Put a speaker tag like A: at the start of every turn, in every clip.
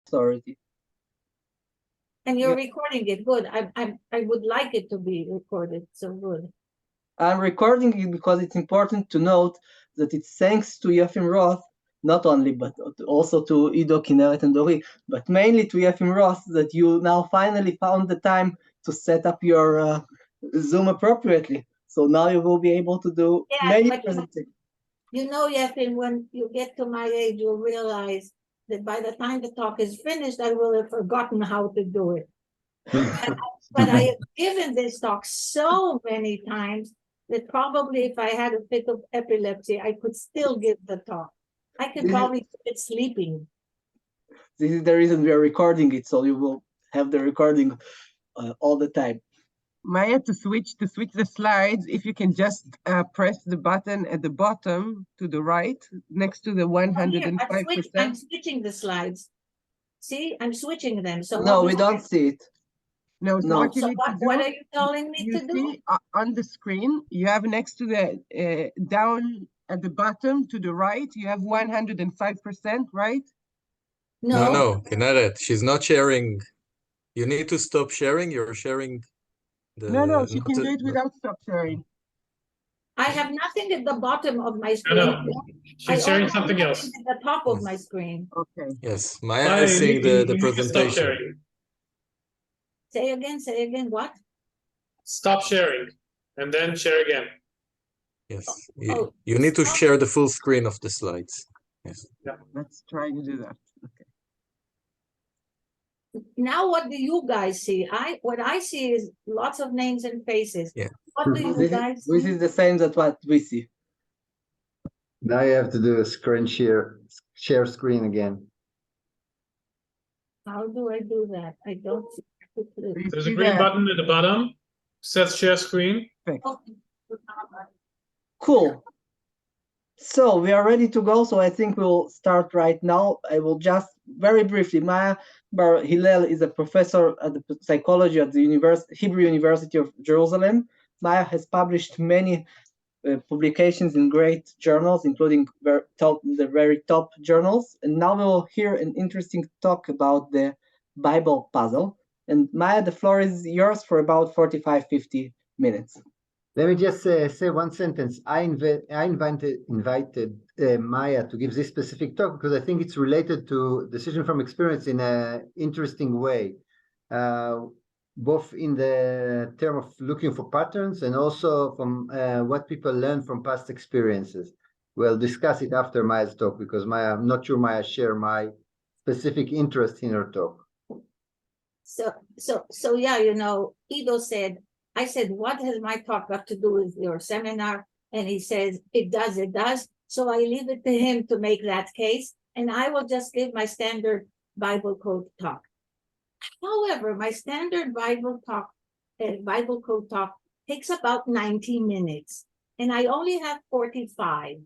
A: authority.
B: And you're recording it. Good. I would like it to be recorded. So good.
A: I'm recording it because it's important to note that it's thanks to Yefim Roth, not only, but also to Ido, Kinneret, and Dori, but mainly to Yefim Roth, that you now finally found the time to set up your Zoom appropriately. So now you will be able to do many presentations.
B: You know, Yefim, when you get to my age, you'll realize that by the time the talk is finished, I will have forgotten how to do it. But I have given this talk so many times that probably if I had a fit of epilepsy, I could still give the talk. I could probably do it sleeping.
A: This is the reason we are recording it, so you will have the recording all the time.
C: Maya, to switch the slides, if you can just press the button at the bottom to the right, next to the 105%.
B: I'm switching the slides. See, I'm switching them. So
A: no, we don't see it.
C: No, so what you need to do,
B: what are you telling me to do?
C: See, on the screen, you have next to the, down at the bottom to the right, you have 105%, right?
D: No, Kinneret, she's not sharing. You need to stop sharing. You're sharing the...
C: No, she can do it without stop sharing.
B: I have nothing at the bottom of my screen.
E: No, she's sharing something else.
B: At the top of my screen.
C: Okay.
D: Yes, Maya is seeing the presentation.
B: Say again, what?
E: Stop sharing, and then share again.
D: Yes, you need to share the full screen of the slides. Yes.
E: Yeah.
C: Let's try to do that. Okay.
B: Now what do you guys see? What I see is lots of names and faces.
D: Yeah.
B: What do you guys see?
A: This is the same as what we see.
F: Now you have to do a screen share screen again.
B: How do I do that? I don't see.
E: There's a green button at the bottom. Says share screen.
A: Cool. So we are ready to go. So I think we'll start right now. I will just very briefly. Maya Bar Hillel is a professor at the psychology at the Hebrew University of Jerusalem. Maya has published many publications in great journals, including the very top journals. And now we'll hear an interesting talk about the Bible puzzle. And Maya, the floor is yours for about 45-50 minutes.
F: Let me just say one sentence. I invited Maya to give this specific talk because I think it's related to decision from experience in an interesting way, both in the term of looking for patterns and also from what people learn from past experiences. We'll discuss it after Maya's talk because I'm not sure Maya share my specific interest in her talk.
B: So yeah, you know, Ido said, I said, what has my talk got to do with your seminar? And he says, it does. So I leave it to him to make that case. And I will just give my standard Bible code talk. However, my standard Bible code talk takes about 90 minutes. And I only have 45.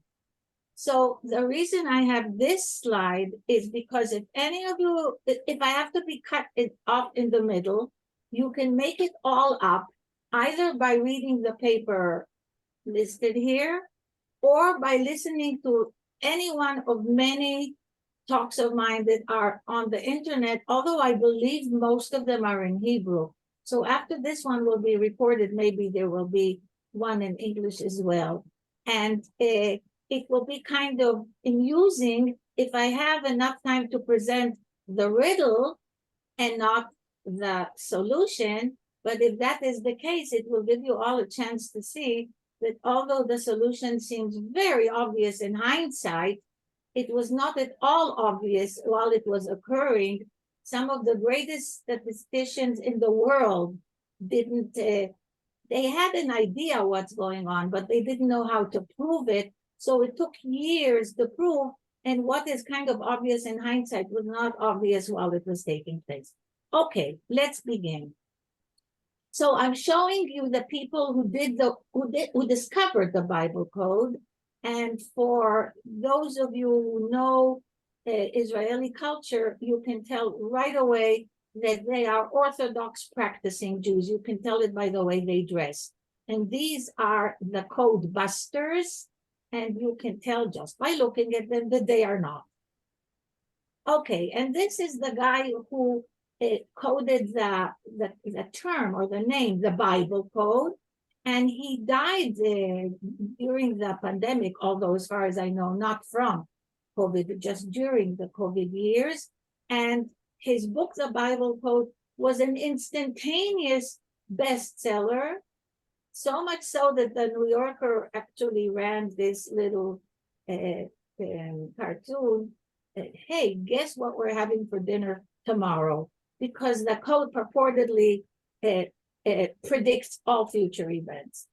B: So the reason I have this slide is because if any of you, if I have to be cut it off in the middle, you can make it all up either by reading the paper listed here or by listening to any one of many talks of mine that are on the internet, although I believe most of them are in Hebrew. So after this one will be recorded, maybe there will be one in English as well. And it will be kind of amusing if I have enough time to present the riddle and not the solution. But if that is the case, it will give you all a chance to see that although the solution seems very obvious in hindsight, it was not at all obvious while it was occurring. Some of the greatest statisticians in the world didn't, they had an idea what's going on, but they didn't know how to prove it. So it took years to prove, and what is kind of obvious in hindsight was not obvious while it was taking place. Okay, let's begin. So I'm showing you the people who discovered the Bible code. And for those of you who know Israeli culture, you can tell right away that they are Orthodox practicing Jews. You can tell it by the way they dress. And these are the code busters. And you can tell just by looking at them that they are not. Okay, and this is the guy who coded the term or the name, the Bible code. And he died during the pandemic, although as far as I know, not from COVID, just during the COVID years. And his book, The Bible Code, was an instantaneous bestseller, so much so that the New Yorker actually ran this little cartoon. Hey, guess what we're having for dinner tomorrow? Because the code purportedly predicts all future events.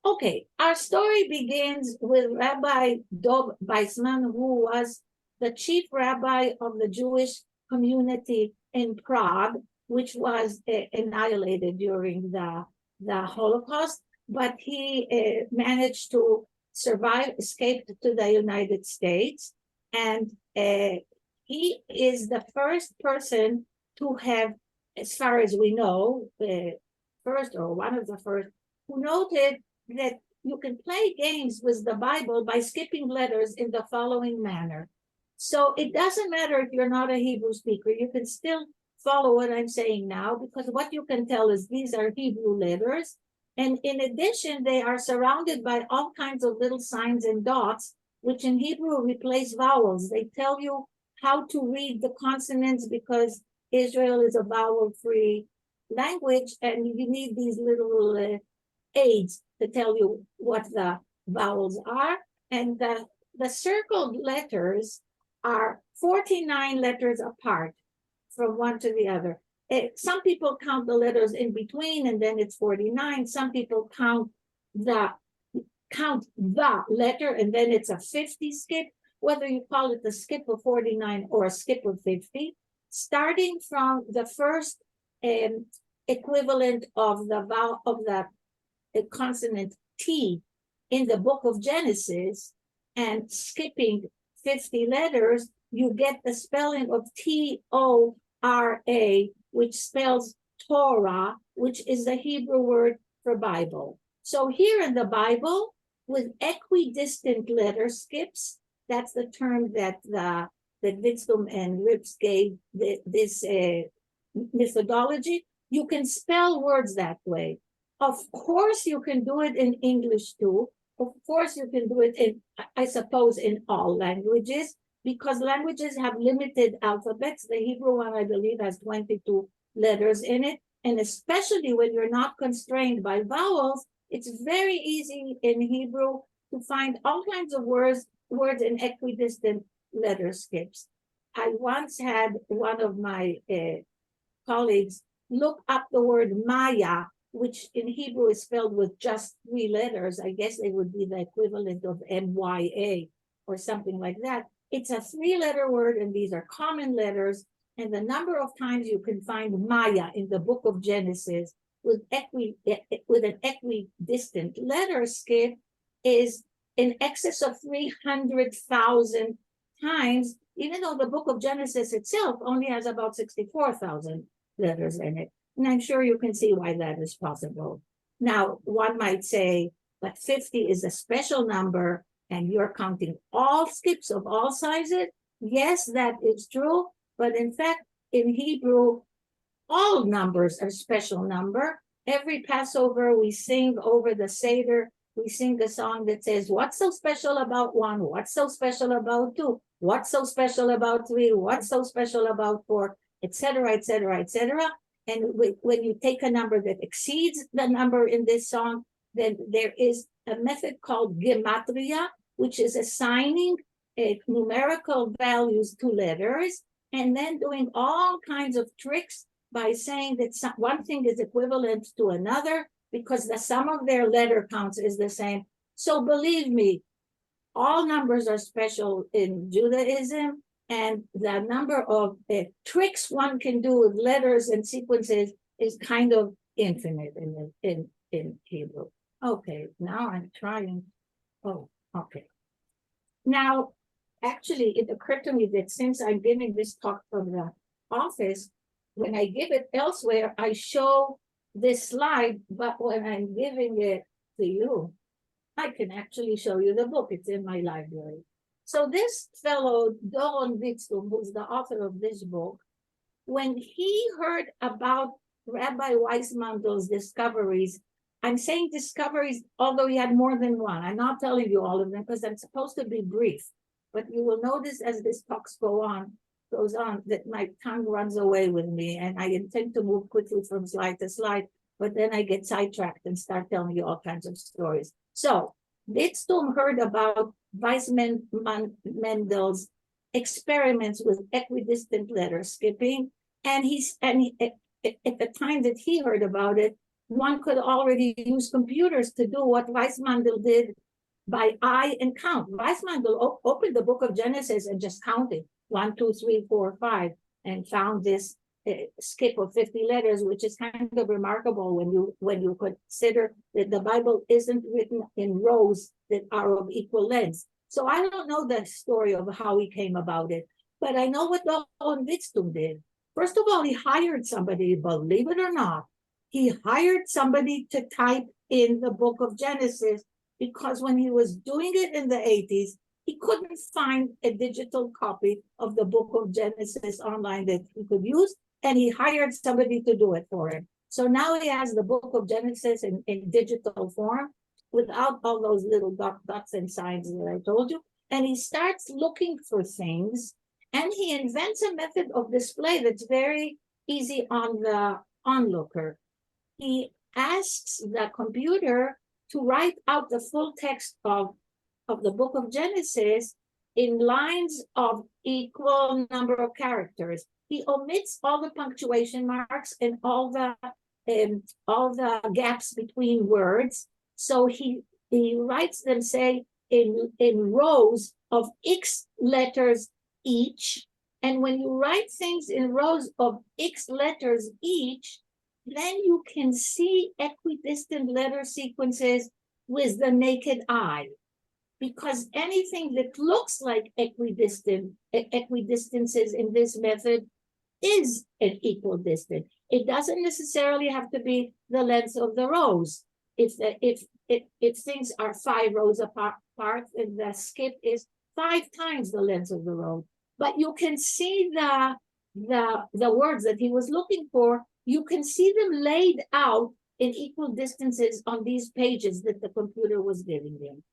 B: Okay, our story begins with Rabbi Dov Weissman, who was the chief rabbi of the Jewish community in Prague, which was annihilated during the Holocaust, but he managed to survive, escaped to the United States, and he is the first person to have, as far as we know, first or one of the first, who noted that you can play games with the Bible by skipping letters in the following manner. So it doesn't matter if you're not a Hebrew speaker, you can still follow what I'm saying now, because what you can tell is these are Hebrew letters. And in addition, they are surrounded by all kinds of little signs and dots, which in Hebrew replace vowels. They tell you how to read the consonants because Israel is a vowel-free language, and you need these little aids to tell you what the vowels are. And the circled letters are 49 letters apart from one to the other. Some people count the letters in between and then it's 49. Some people count the letter and then it's a 50 skip, whether you call it the skip of 49 or a skip of 50, starting from the first equivalent of the consonant T in the book of Genesis and skipping 50 letters, you get the spelling of T-O-R-A, which spells Torah, which is the Hebrew word for Bible. So here in the Bible, with equidistant letter skips, that's the term that Winston and Rips gave this methodology, you can spell words that way. Of course, you can do it in English too. Of course, you can do it in, I suppose, in all languages, because languages have limited alphabets. The Hebrew one, I believe, has 22 letters in it. And especially when you're not constrained by vowels, it's very easy in Hebrew to find all kinds of words in equidistant letter skips. I once had one of my colleagues look up the word Maya, which in Hebrew is spelled with just 3 letters. I guess it would be the equivalent of M-Y-A or something like that. It's a 3-letter word, and these are common letters. And the number of times you can find Maya in the book of Genesis with an equidistant letter skip is in excess of 300,000 times, even though the book of Genesis itself only has about 64,000 letters in it. And I'm sure you can see why that is possible. Now, one might say, but 50 is a special number and you're counting all skips of all sizes. Yes, that is true. But in fact, in Hebrew, all numbers are special number. Every Passover, we sing over the Seder, we sing the song that says, what's so special about 1? What's so special about 2? What's so special about 3? What's so special about 4? Etc., etc., etc. And when you take a number that exceeds the number in this song, then there is a method called gematria, which is assigning numerical values to letters, and then doing all kinds of tricks by saying that one thing is equivalent to another because the sum of their letter counts is the same. So believe me, all numbers are special in Judaism, and the number of tricks one can do with letters and sequences is kind of infinite in Hebrew. Okay, now I'm trying. Oh, okay. Now, actually, it occurred to me that since I'm giving this talk from the office, when I give it elsewhere, I show this slide, but when I'm giving it to you, I can actually show you the book. It's in my library. So this fellow, Don Witztum, who's the author of this book, when he heard about Rabbi Weissmandel's discoveries, I'm saying discoveries, although he had more than one. I'm not telling you all of them because I'm supposed to be brief. But you will notice as this talk goes on, that my tongue runs away with me, and I intend to move quickly from slide to slide, but then I get sidetracked and start telling you all kinds of stories. So Witztum heard about Weissmandel's experiments with equidistant letter skipping, and at the time that he heard about it, one could already use computers to do what Weissmandel did by eye and count. Weissmandel opened the book of Genesis and just counted 1, 2, 3, 4, 5, and found this skip of 50 letters, which is kind of remarkable when you consider that the Bible isn't written in rows that are of equal lengths. So I don't know the story of how he came about it, but I know what Don Witztum did. First of all, he hired somebody, believe it or not, he hired somebody to type in the book of Genesis, because when he was doing it in the 80s, he couldn't find a digital copy of the book of Genesis online that he could use, and he hired somebody to do it for him. So now he has the book of Genesis in digital form without all those little dots and signs that I told you. And he starts looking for things, and he invents a method of display that's very easy on the onlooker. He asks the computer to write out the full text of the book of Genesis in lines of equal number of characters. He omits all the punctuation marks and all the gaps between words. So he writes them, say, in rows of X letters each. And when you write things in rows of X letters each, then you can see equidistant letter sequences with the naked eye. Because anything that looks like equidistances in this method is an equal distance. It doesn't necessarily have to be the length of the rows. If things are 5 rows apart, and the skip is 5 times the length of the row. But you can see the words that he was looking for. You can see them laid out in equal distances on these pages that the computer was giving him.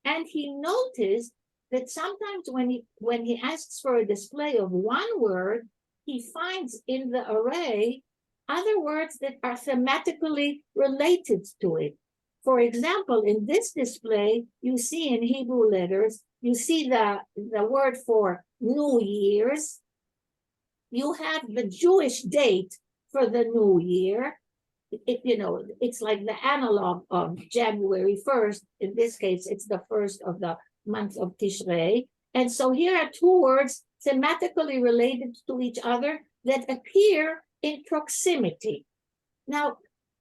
B: And he noticed that sometimes when he asks for a display of one word, he finds in the array other words that are thematically related to it. For example, in this display, you see in Hebrew letters, you see the word for New Year's. You have the Jewish date for the New Year. It's like the analog of January 1st. In this case, it's the first of the month of Tishrei. And so here are 2 words thematically related to each other that appear in proximity. Now,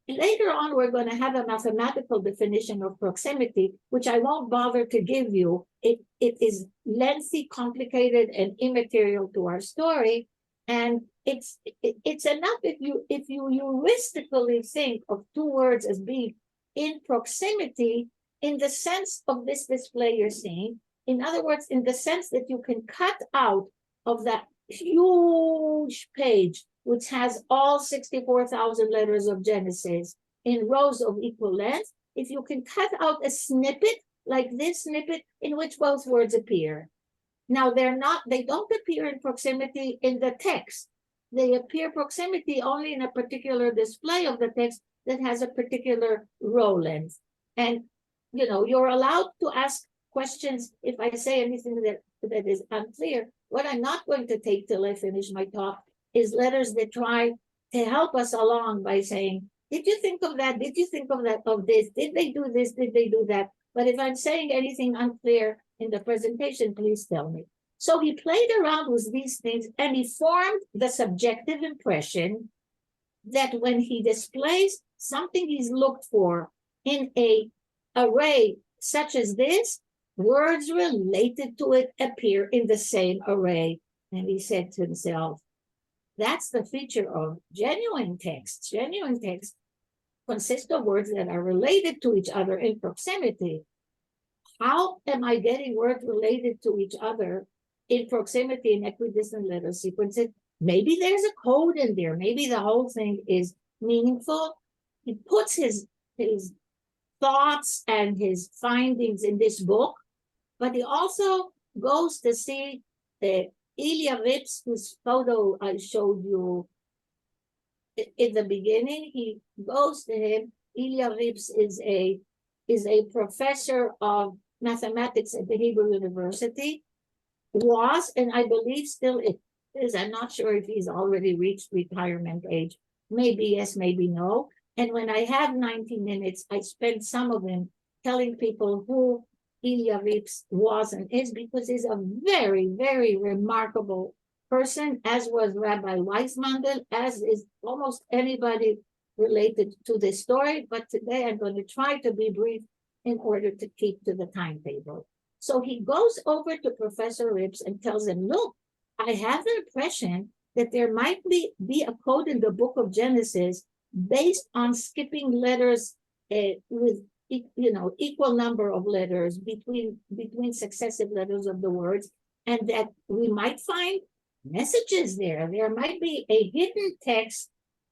B: later on, we're going to have a mathematical definition of proximity, which I won't bother to give you. It is lengthy, complicated, and immaterial to our story. And it's enough if you heuristically think of 2 words as being in proximity in the sense of this display you're seeing. In other words, in the sense that you can cut out of that huge page, which has all 64,000 letters of Genesis in rows of equal length, if you can cut out a snippet like this snippet in which both words appear. Now, they don't appear in proximity in the text. They appear proximity only in a particular display of the text that has a particular row length. And, you're allowed to ask questions if I say anything that is unclear. What I'm not going to take till I finish my talk is letters that try to help us along by saying, did you think of that? Did you think of that, of this? Did they do this? Did they do that? But if I'm saying anything unclear in the presentation, please tell me. So he played around with these things, and he formed the subjective impression that when he displays something he's looked for in an array such as this, words related to it appear in the same array. And he said to himself, that's the feature of genuine text. Genuine text consists of words that are related to each other in proximity. how am I getting words related to each other in proximity and equidistant letter sequences? Maybe there's a code in there. Maybe the whole thing is meaningful. He puts his thoughts and his findings in this book, but he also goes to see Ilya Rips, whose photo I showed you in the beginning. He goes to him. Ilya Rips is a professor of mathematics at the Hebrew University, was, and I believe still is. I'm not sure if he's already reached retirement age. Maybe yes, maybe no. And when I have 90 minutes, I spend some of them telling people who Ilya Rips was and is, because he's a very, very remarkable person, as was Rabbi Weissmandel, as is almost anybody related to this story. But today I'm going to try to be brief in order to keep to the timetable. So he goes over to Professor Rips and tells him, look, I have the impression that there might be a code in the book of Genesis based on skipping letters with equal number of letters between successive letters of the words, and that we might find messages there. There might be a hidden text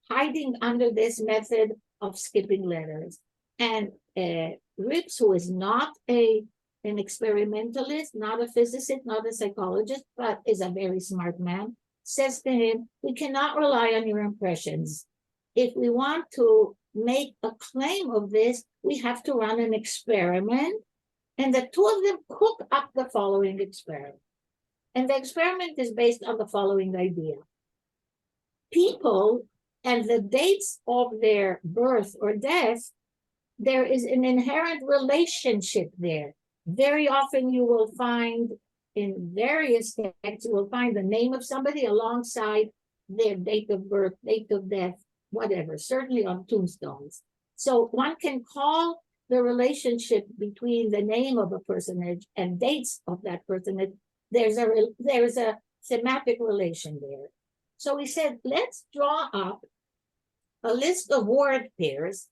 B: hiding under this method of skipping letters. And Rips, who is not an experimentalist, not a physicist, not a psychologist, but is a very smart man, says to him, we cannot rely on your impressions. If we want to make a claim of this, we have to run an experiment. And the two of them cook up the following experiment. And the experiment is based on the following idea. People and the dates of their birth or death, there is an inherent relationship there. Very often you will find in various texts, you will find the name of somebody alongside their date of birth, date of death, whatever, certainly on tombstones. So one can call the relationship between the name of a personage and dates of that personage. There's a thematic relation there. So he said, let's draw up a list of word pairs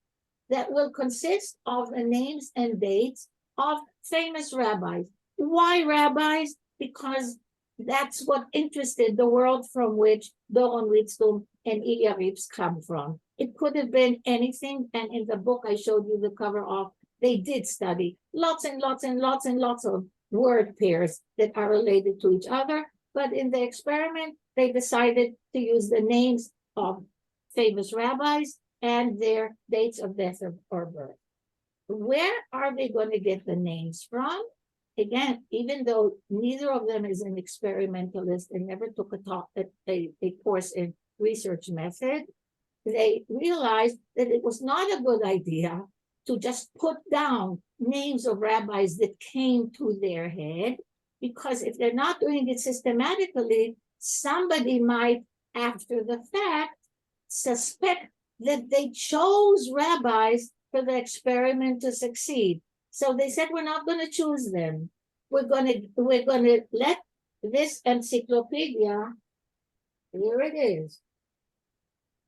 B: that will consist of the names and dates of famous rabbis. Why rabbis? Because that's what interested the world from which Doron Witztum and Ilya Rips come from. It could have been anything, and in the book I showed you the cover of, they did study lots and lots and lots and lots of word pairs that are related to each other, but in the experiment, they decided to use the names of famous rabbis and their dates of death or birth. Where are they going to get the names from? Again, even though neither of them is an experimentalist and never took a course in research method, they realized that it was not a good idea to just put down names of rabbis that came to their head, because if they're not doing it systematically, somebody might, after the fact, suspect that they chose rabbis for the experiment to succeed. So they said, we're not going to choose them. We're going to let this encyclopedia, here it is.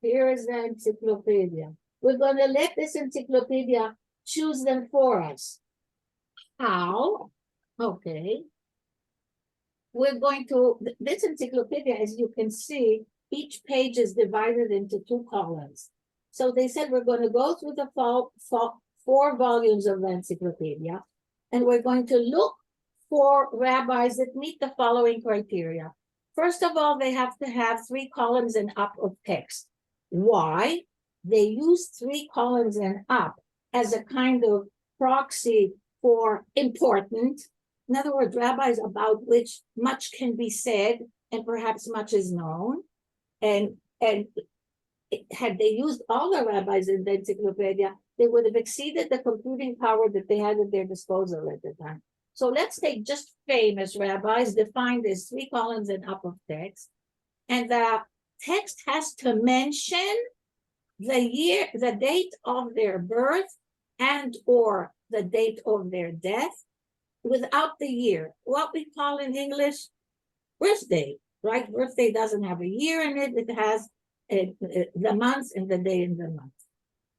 B: Here is the encyclopedia. We're going to let this encyclopedia choose them for us. How? Okay. We're going to, this encyclopedia, as you can see, each page is divided into 2 columns. So they said, we're going to go through the 4 volumes of the encyclopedia, and we're going to look for rabbis that meet the following criteria. First of all, they have to have 3 columns and up of text. Why? They use 3 columns and up as a kind of proxy for important. In other words, rabbis about which much can be said and perhaps much is known. And had they used all the rabbis in the encyclopedia, they would have exceeded the computing power that they had at their disposal at the time. So let's take just famous rabbis defined as 3 columns and up of text. And the text has to mention the year, the date of their birth and or the date of their death without the year. What we call in English birthday, right? Birthday doesn't have a year in it. It has the month and the day in the month.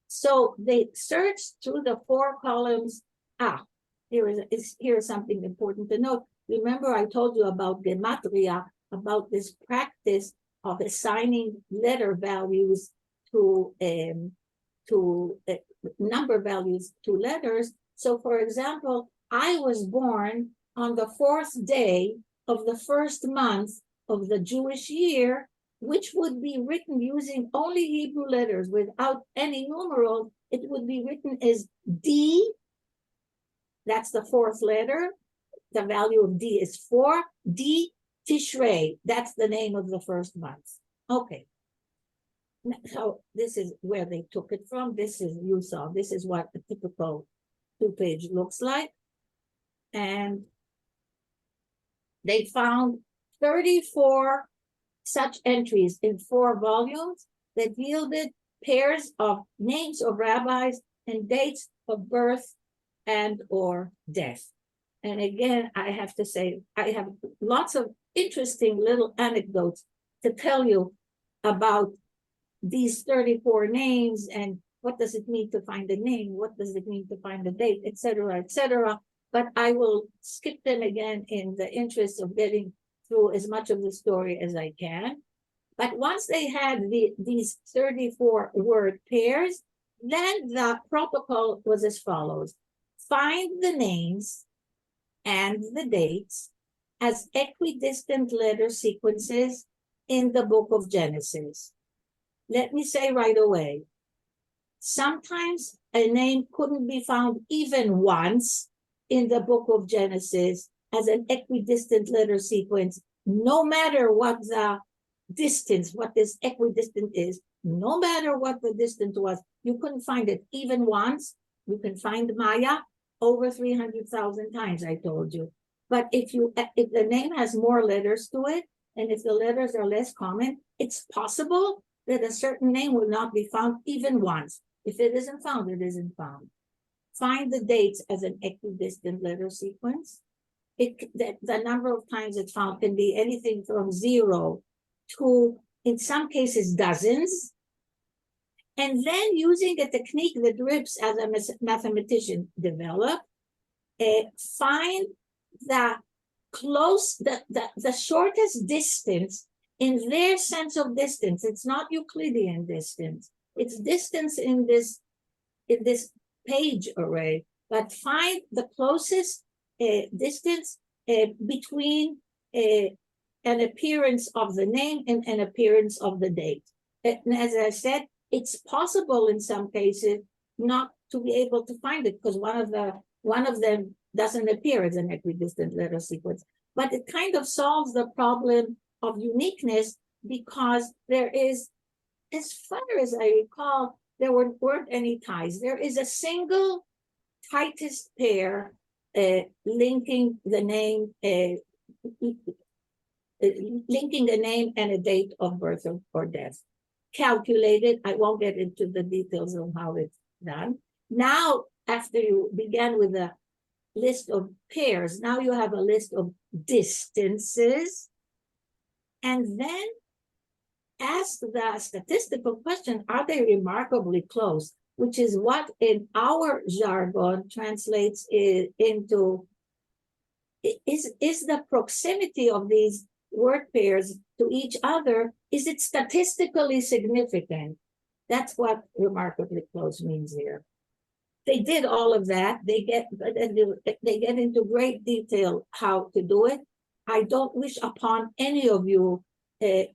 B: So they searched through the 4 columns up. Here is something important to note. Remember, I told you about gematria, about this practice of assigning letter values to number values to letters. So, for example, I was born on the 4th day of the 1st month of the Jewish year, which would be written using only Hebrew letters without any numerals. It would be written as D. That's the 4th letter. The value of D is 4. D Tishrei. That's the name of the 1st month. Okay. So this is where they took it from. This is, you saw, this is what a typical 2-page looks like. And they found 34 such entries in 4 volumes that yielded pairs of names of rabbis and dates of birth and or death. And again, I have to say, I have lots of interesting little anecdotes to tell you about these 34 names and what does it mean to find a name, what does it mean to find a date, etc., etc. But I will skip them again in the interest of getting through as much of the story as I can. But once they had these 34 word pairs, then the protocol was as follows. Find the names and the dates as equidistant letter sequences in the book of Genesis. Let me say right away, sometimes a name couldn't be found even once in the book of Genesis as an equidistant letter sequence, no matter what the distance, what this equidistant is, no matter what the distance was, you couldn't find it even once. You can find Maya over 300,000 times, I told you. But if the name has more letters to it, and if the letters are less common, it's possible that a certain name will not be found even once. If it isn't found, it isn't found. Find the dates as an equidistant letter sequence. The number of times it's found can be anything from 0 to, in some cases, dozens. And then using a technique that Rips as a mathematician developed, find the shortest distance in their sense of distance. It's not Euclidean distance. It's distance in this page array, but find the closest distance between an appearance of the name and an appearance of the date. And as I said, it's possible in some cases not to be able to find it because one of them doesn't appear as an equidistant letter sequence. But it kind of solves the problem of uniqueness because there is, as far as I recall, there weren't any ties. There is a single tightest pair linking the name and a date of birth or death. Calculated, I won't get into the details of how it's done. Now, after you began with a list of pairs, now you have a list of distances, and then ask the statistical question, are they remarkably close? Which is what in our jargon translates into, is the proximity of these word pairs to each other, is it statistically significant? That's what remarkably close means here. They did all of that. They get into great detail how to do it. I don't wish upon any of you the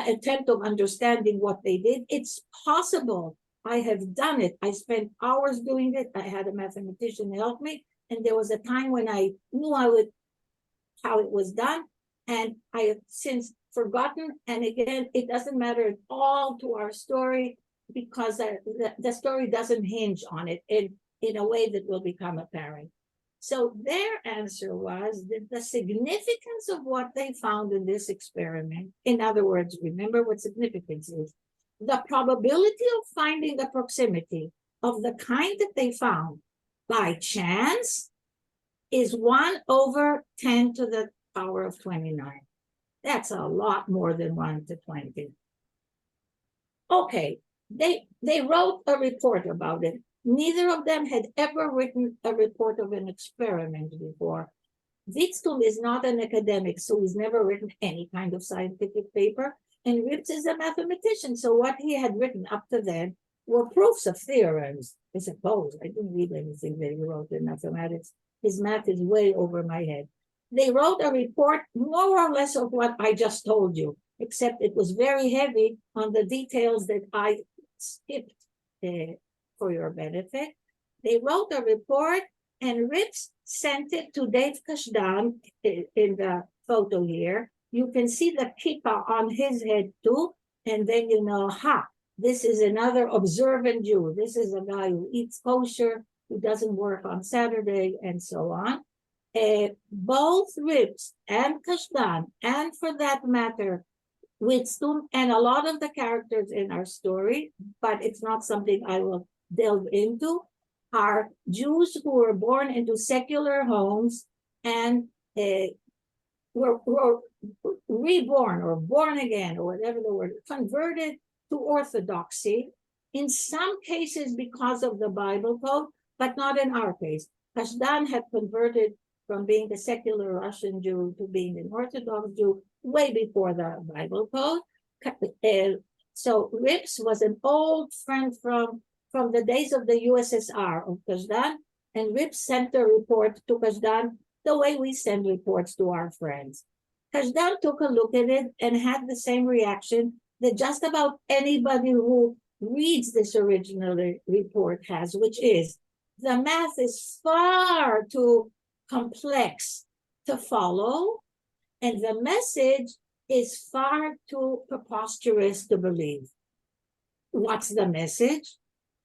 B: attempt of understanding what they did. It's possible. I have done it. I spent hours doing it. I had a mathematician help me. And there was a time when I knew how it was done. And I have since forgotten. And again, it doesn't matter at all to our story because the story doesn't hinge on it in a way that will become apparent. So their answer was that the significance of what they found in this experiment, in other words, remember what significance is, the probability of finding a proximity of the kind that they found by chance is 1/10 to the power of 29. That's a lot more than 1 to 20. Okay, they wrote a report about it. Neither of them had ever written a report of an experiment before. Witztum is not an academic, so he's never written any kind of scientific paper. And Rips is a mathematician, so what he had written up to then were proofs of theorems, I suppose. I didn't read anything that he wrote in mathematics. His math is way over my head. They wrote a report more or less of what I just told you, except it was very heavy on the details that I skipped for your benefit. They wrote a report, and Rips sent it to Dave Kashdan in the photo here. You can see the kippah on his head too, and then you know, this is another observant Jew. This is a guy who eats kosher, who doesn't work on Saturday, and so on. Both Rips and Kashdan, and for that matter, Witztum, and a lot of the characters in our story, but it's not something I will delve into, are Jews who were born into secular homes and were reborn or born again, or whatever the word, converted to Orthodoxy, in some cases because of the Bible code, but not in our case. Kashdan had converted from being a secular Russian Jew to being an Orthodox Jew way before the Bible code. So Rips was an old friend from the days of the USSR of Kashdan, and Rips sent a report to Kashdan the way we send reports to our friends. Kashdan took a look at it and had the same reaction that just about anybody who reads this original report has, which is the math is far too complex to follow, and the message is far too preposterous to believe. What's the message?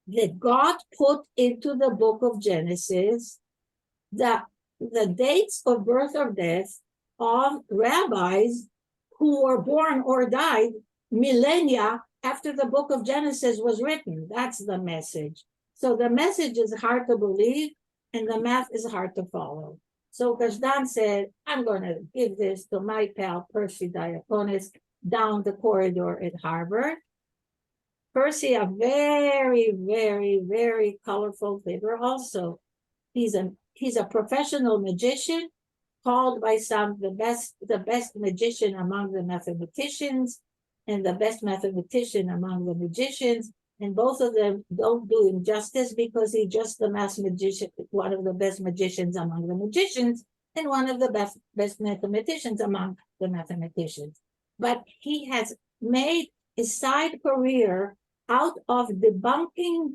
B: That God put into the book of Genesis the dates of birth or death of rabbis who were born or died millennia after the book of Genesis was written. That's the message. So the message is hard to believe, and the math is hard to follow. So Kashdan said, I'm going to give this to my pal Percy Diakonis down the corridor at Harvard. Percy, a very, very, very colorful figure also. He's a professional magician, called by some the best magician among the mathematicians, and the best mathematician among the magicians. And both of them don't do him justice, because he's just the math magician, one of the best magicians among the magicians, and one of the best mathematicians among the mathematicians. But he has made a side career out of debunking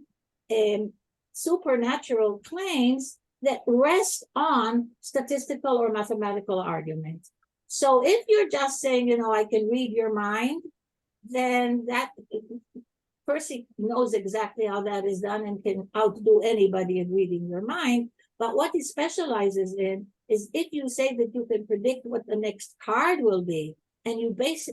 B: supernatural claims that rest on statistical or mathematical arguments. So if you're just saying, you know, I can read your mind, then that Percy knows exactly how that is done and can outdo anybody in reading your mind. But what he specializes in is if you say that you can predict what the next card will be, and you base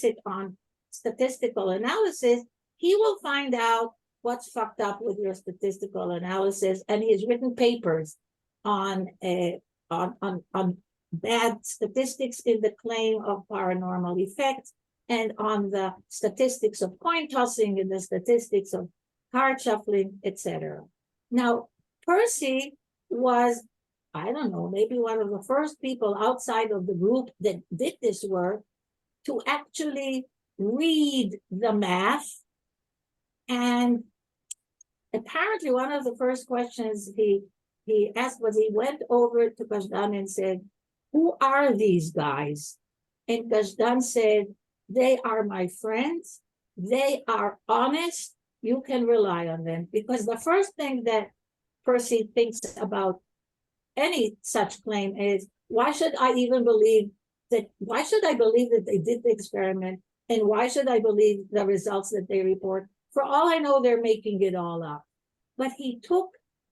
B: it on statistical analysis, he will find out what's fucked up with your statistical analysis. And he's written papers on bad statistics in the claim of paranormal effects, and on the statistics of coin tossing and the statistics of card shuffling, etc. Now, Percy was, I don't know, maybe one of the first people outside of the group that did this work to actually read the math. And apparently one of the first questions he asked was, he went over to Kashdan and said, who are these guys? And Kashdan said, they are my friends. They are honest. You can rely on them. Because the first thing that Percy thinks about any such claim is, why should I even believe that? Why should I believe that they did the experiment? And why should I believe the results that they report? For all I know, they're making it all up. But he took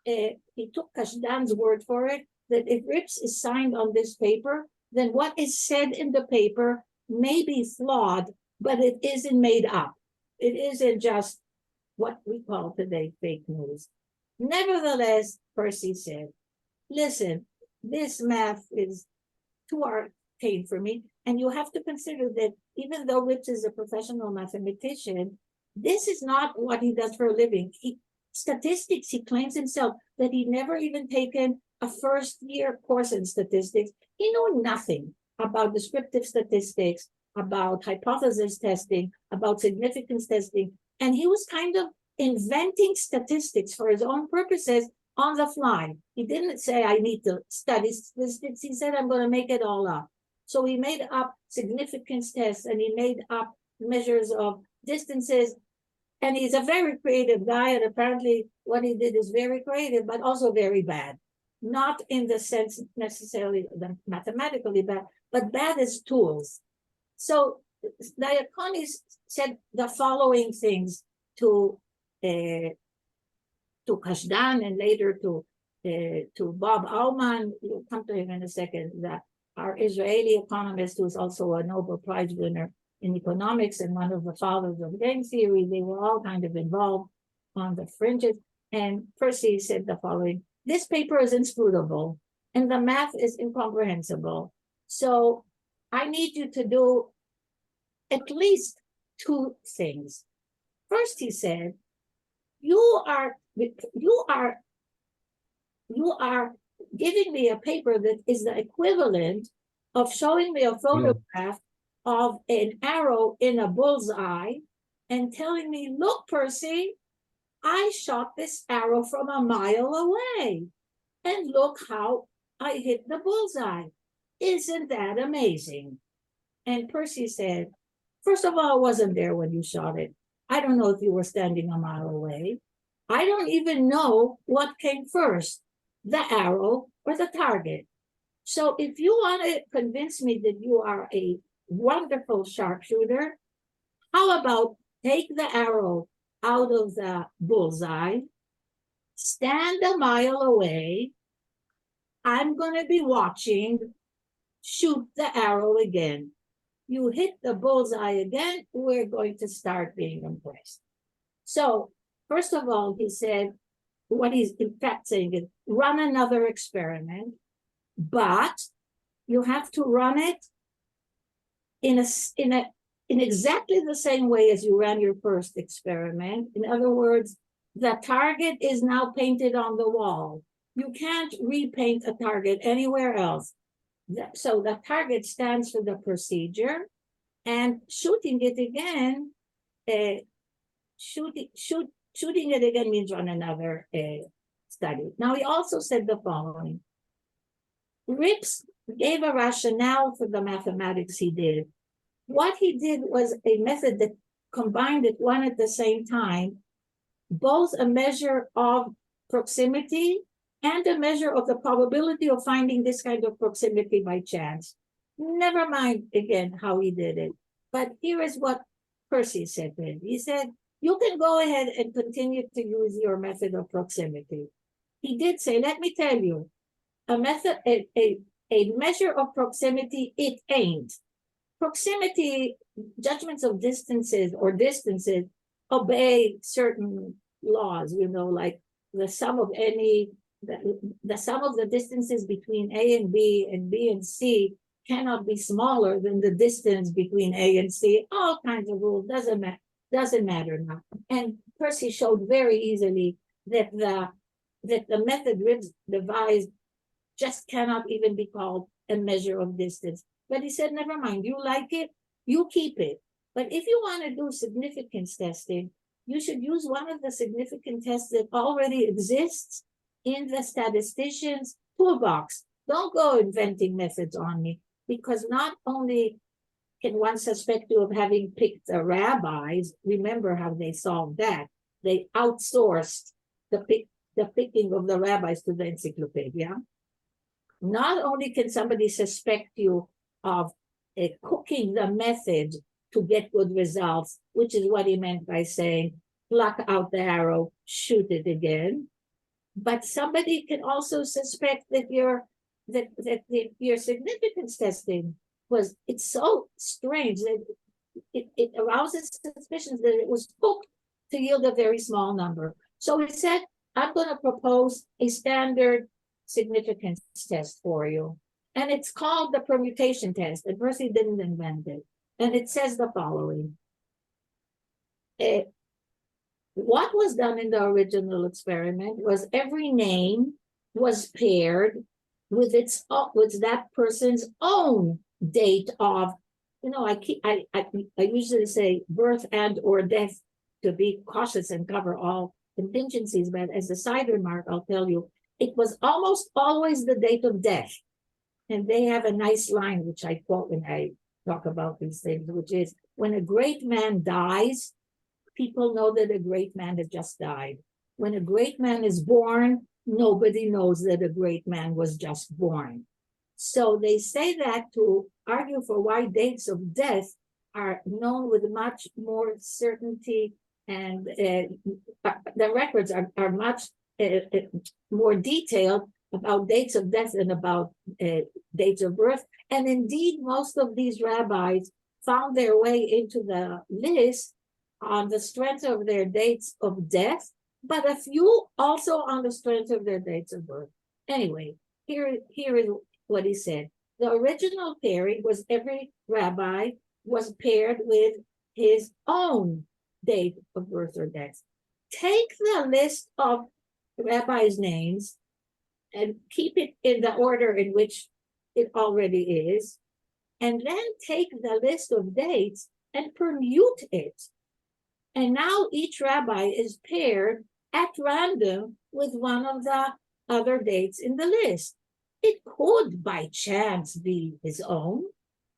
B: Kashdan's word for it, that if Rips is signed on this paper, then what is said in the paper may be flawed, but it isn't made up. It isn't just what we call today fake news. Nevertheless, Percy said, listen, this math is too arcane for me. And you have to consider that even though Rips is a professional mathematician, this is not what he does for a living. statistics, he claims himself that he'd never even taken a first-year course in statistics. He knew nothing about descriptive statistics, about hypothesis testing, about significance testing, and he was kind of inventing statistics for his own purposes on the fly. He didn't say, I need to study statistics. He said, I'm going to make it all up. So he made up significance tests, and he made up measures of distances. And he's a very creative guy, and apparently what he did is very creative, but also very bad. Not in the sense necessarily mathematically bad, but bad as tools. So Diaconis said the following things to Kashdan and later to Bob Aumann. We'll come to him in a second. That our Israeli economist, who's also a Nobel Prize winner in economics and one of the fathers of game theory, they were all kind of involved on the fringes. And Percy said the following: this paper is inscrutable and the math is incomprehensible. So I need you to do at least two things. First, he said, you are giving me a paper that is the equivalent of showing me a photograph of an arrow in a bullseye and telling me, look, Percy, I shot this arrow from a mile away. And look how I hit the bullseye. Isn't that amazing? And Percy said, first of all, I wasn't there when you shot it. I don't know if you were standing a mile away. I don't even know what came first, the arrow or the target. So if you want to convince me that you are a wonderful sharpshooter, how about take the arrow out of the bullseye, stand a mile away, I'm going to be watching, shoot the arrow again. You hit the bullseye again, we're going to start being impressed. So, first of all, he said, what he's in fact saying is, run another experiment, but you have to run it in exactly the same way as you ran your first experiment. In other words, the target is now painted on the wall. You can't repaint a target anywhere else. So the target stands for the procedure, and shooting it again, shooting it again means run another study. Now, he also said the following. Rips gave a rationale for the mathematics he did. What he did was a method that combined at one at the same time, both a measure of proximity and a measure of the probability of finding this kind of proximity by chance. Never mind, again, how he did it. But here is what Percy said to him. He said, you can go ahead and continue to use your method of proximity. He did say, let me tell you, a measure of proximity, it ain't. Proximity, judgments of distances obey certain laws, like the sum of the sum of the distances between A and B and C cannot be smaller than the distance between A and C. All kinds of rules, doesn't matter now. And Percy showed very easily that the method Ribbs devised just cannot even be called a measure of distance. But he said, never mind, you like it, you keep it. But if you want to do significance testing, you should use one of the significant tests that already exists in the statistician's toolbox. Don't go inventing methods on me, because not only can one suspect you of having picked the rabbis, remember how they solved that. They outsourced the picking of the rabbis to the encyclopedia. Not only can somebody suspect you of cooking the method to get good results, which is what he meant by saying, pluck out the arrow, shoot it again. But somebody can also suspect that your significance testing it's so strange that it arouses suspicions that it was cooked to yield a very small number. So he said, I'm going to propose a standard significance test for you. And it's called the permutation test. And Percy didn't invent it. And it says the following. What was done in the original experiment was every name was paired with with that person's own date of, I usually say birth and or death to be cautious and cover all contingencies, but as a side remark, I'll tell you, it was almost always the date of death. And they have a nice line, which I quote when I talk about these things, which is, when a great man dies, people know that a great man has just died. When a great man is born, nobody knows that a great man was just born. So they say that to argue for why dates of death are known with much more certainty, and the records are much more detailed about dates of death than about dates of birth. And indeed, most of these rabbis found their way into the list on the strength of their dates of death, but a few also on the strength of their dates of birth. Anyway, here is what he said. The original pairing was every rabbi was paired with his own date of birth or death. Take the list of rabbis' names and keep it in the order in which it already is, and then take the list of dates and permute it. And now each rabbi is paired at random with one of the other dates in the list. It could by chance be his own.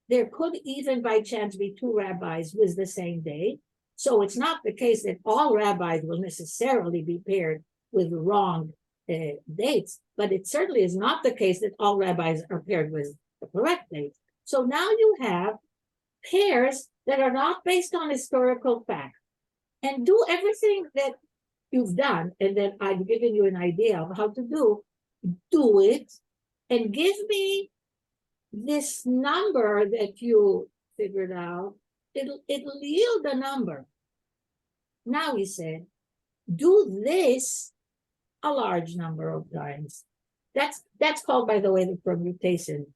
B: There could even by chance be two rabbis with the same date. So it's not the case that all rabbis will necessarily be paired with the wrong dates, but it certainly is not the case that all rabbis are paired with the correct dates. So now you have pairs that are not based on historical fact. And do everything that you've done and that I've given you an idea of how to do it, and give me this number that you figured out. It'll yield a number. Now he said, do this a large number of times. That's called, by the way, the permutation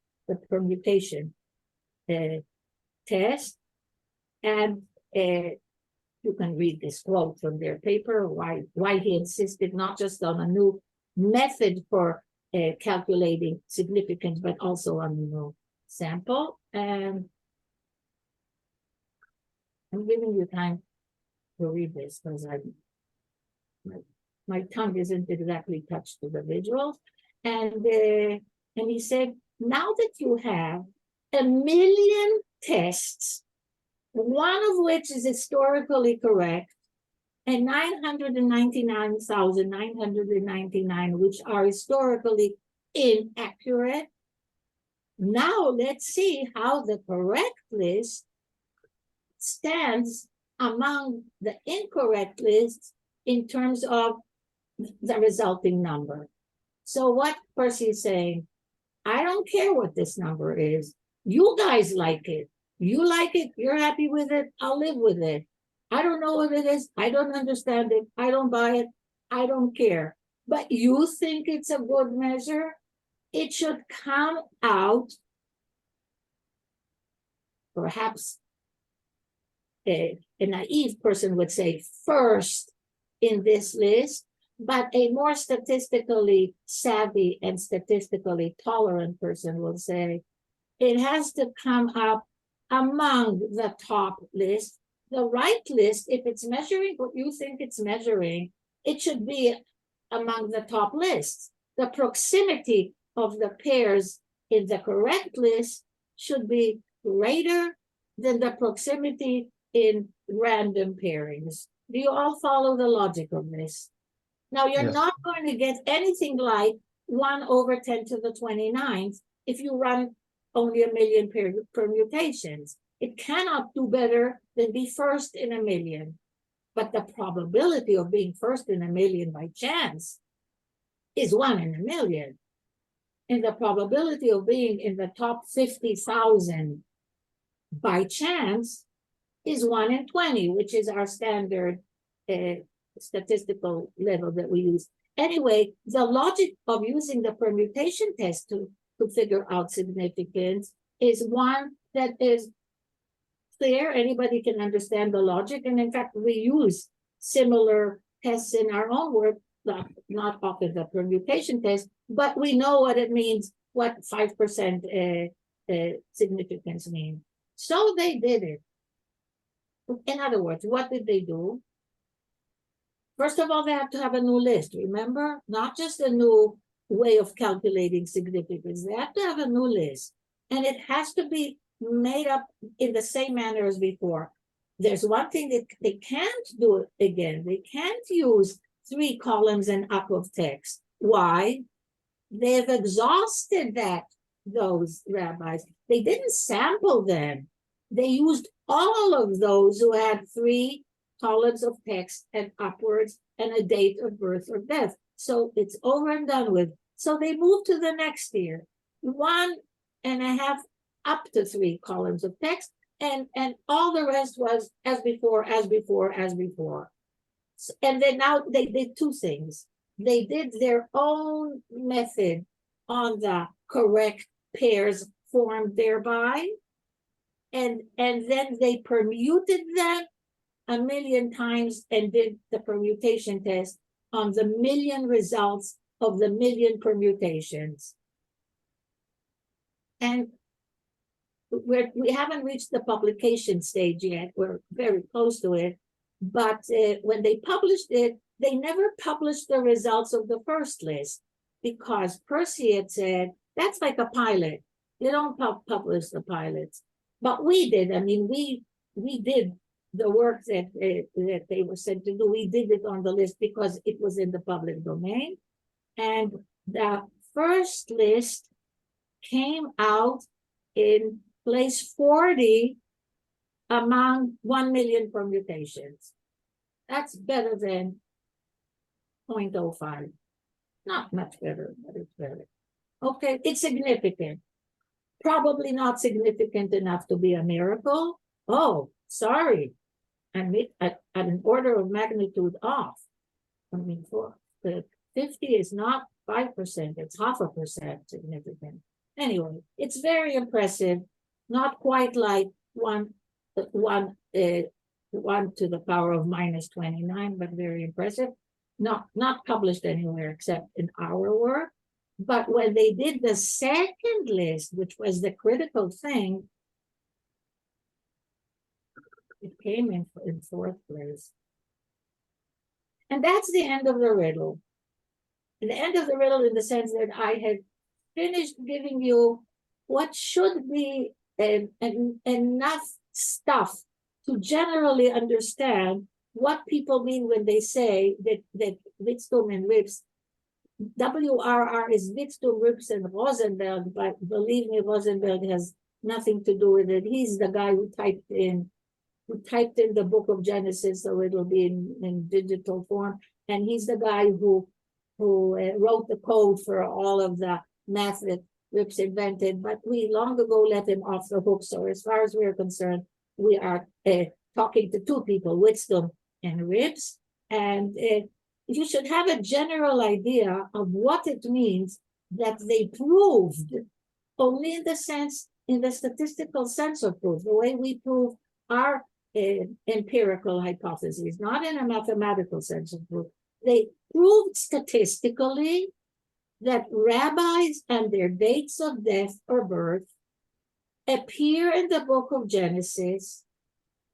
B: test. And you can read this quote from their paper, why he insisted not just on a new method for calculating significance, but also on the new sample. And I'm giving you time to read this because my tongue isn't exactly touched to the visuals. And he said, now that you have 1 million tests, one of which is historically correct, and 999,999 which are historically inaccurate, now let's see how the correct list stands among the incorrect lists in terms of the resulting number. So what Percy is saying, I don't care what this number is. You guys like it. You like it. You're happy with it. I'll live with it. I don't know what it is. I don't understand it. I don't buy it. I don't care. But you think it's a good measure? It should come out, perhaps a naive person would say, first in this list, but a more statistically savvy and statistically tolerant person will say, it has to come up among the top list. The right list, if it's measuring what you think it's measuring, it should be among the top lists. The proximity of the pairs in the correct list should be greater than the proximity in random pairings. Do you all follow the logic of this? Now, you're not going to get anything like 1/10⁻⁹ if you run only 1 million permutations. It cannot do better than be first in 1 million. But the probability of being first in 1 million by chance is 1 in 1 million. And the probability of being in the top 50,000 by chance is 1 in 20, which is our standard statistical level that we use. Anyway, the logic of using the permutation test to figure out significance is one that is clear. Anybody can understand the logic. And in fact, we use similar tests in our own work, not often the permutation test, but we know what it means, what 5% significance means. So they did it. In other words, what did they do? First of all, they have to have a new list, remember? Not just a new way of calculating significance. They have to have a new list. And it has to be made up in the same manner as before. There's one thing that they can't do again. They can't use 3 columns and up of text. Why? They've exhausted those rabbis. They didn't sample them. They used all of those who had 3 columns of text and upwards and a date of birth or death. So it's over and done with. So they moved to the next year, 1.5 up to 3 columns of text, and all the rest was as before, as before, as before. And then now they did 2 things. They did their own method on the correct pairs formed thereby, and then they permuted them 1,000,000 times and did the permutation test on the 1,000,000 results of the 1,000,000 permutations. And we haven't reached the publication stage yet. We're very close to it. But when they published it, they never published the results of the first list, because Percy had said, that's like a pilot. You don't publish the pilots. But we did. I mean, we did the work that they were said to do. We did it on the list because it was in the public domain. And the first list came out in place 40 among 1,000,000 permutations. That's better than 0.05. Not much better, but it's better. Okay, it's significant. Probably not significant enough to be a miracle. Oh, sorry. I'm at an order of magnitude off. I mean, for the 50 is not 5%, it's 0.5% significant. Anyway, it's very impressive. Not quite like 1 to the power of -29, but very impressive. Not published anywhere except in our work. But when they did the second list, which was the critical thing, it came in 4th place. And that's the end of the riddle. The end of the riddle in the sense that I had finished giving you what should be enough stuff to generally understand what people mean when they say that Witztum and Rips, WRR is Witztum, Rips, and Rosenberg, but believe me, Rosenberg has nothing to do with it. He's the guy who typed in the book of Genesis, so it'll be in digital form. And he's the guy who wrote the code for all of the math that Rips invented, but we long ago let him off the hook. So as far as we're concerned, we are talking to 2 people, Witztum and Rips, and you should have a general idea of what it means that they proved, only in the statistical sense of proof, the way we prove our empirical hypotheses, not in a mathematical sense of proof. They proved statistically that rabbis and their dates of death or birth appear in the book of Genesis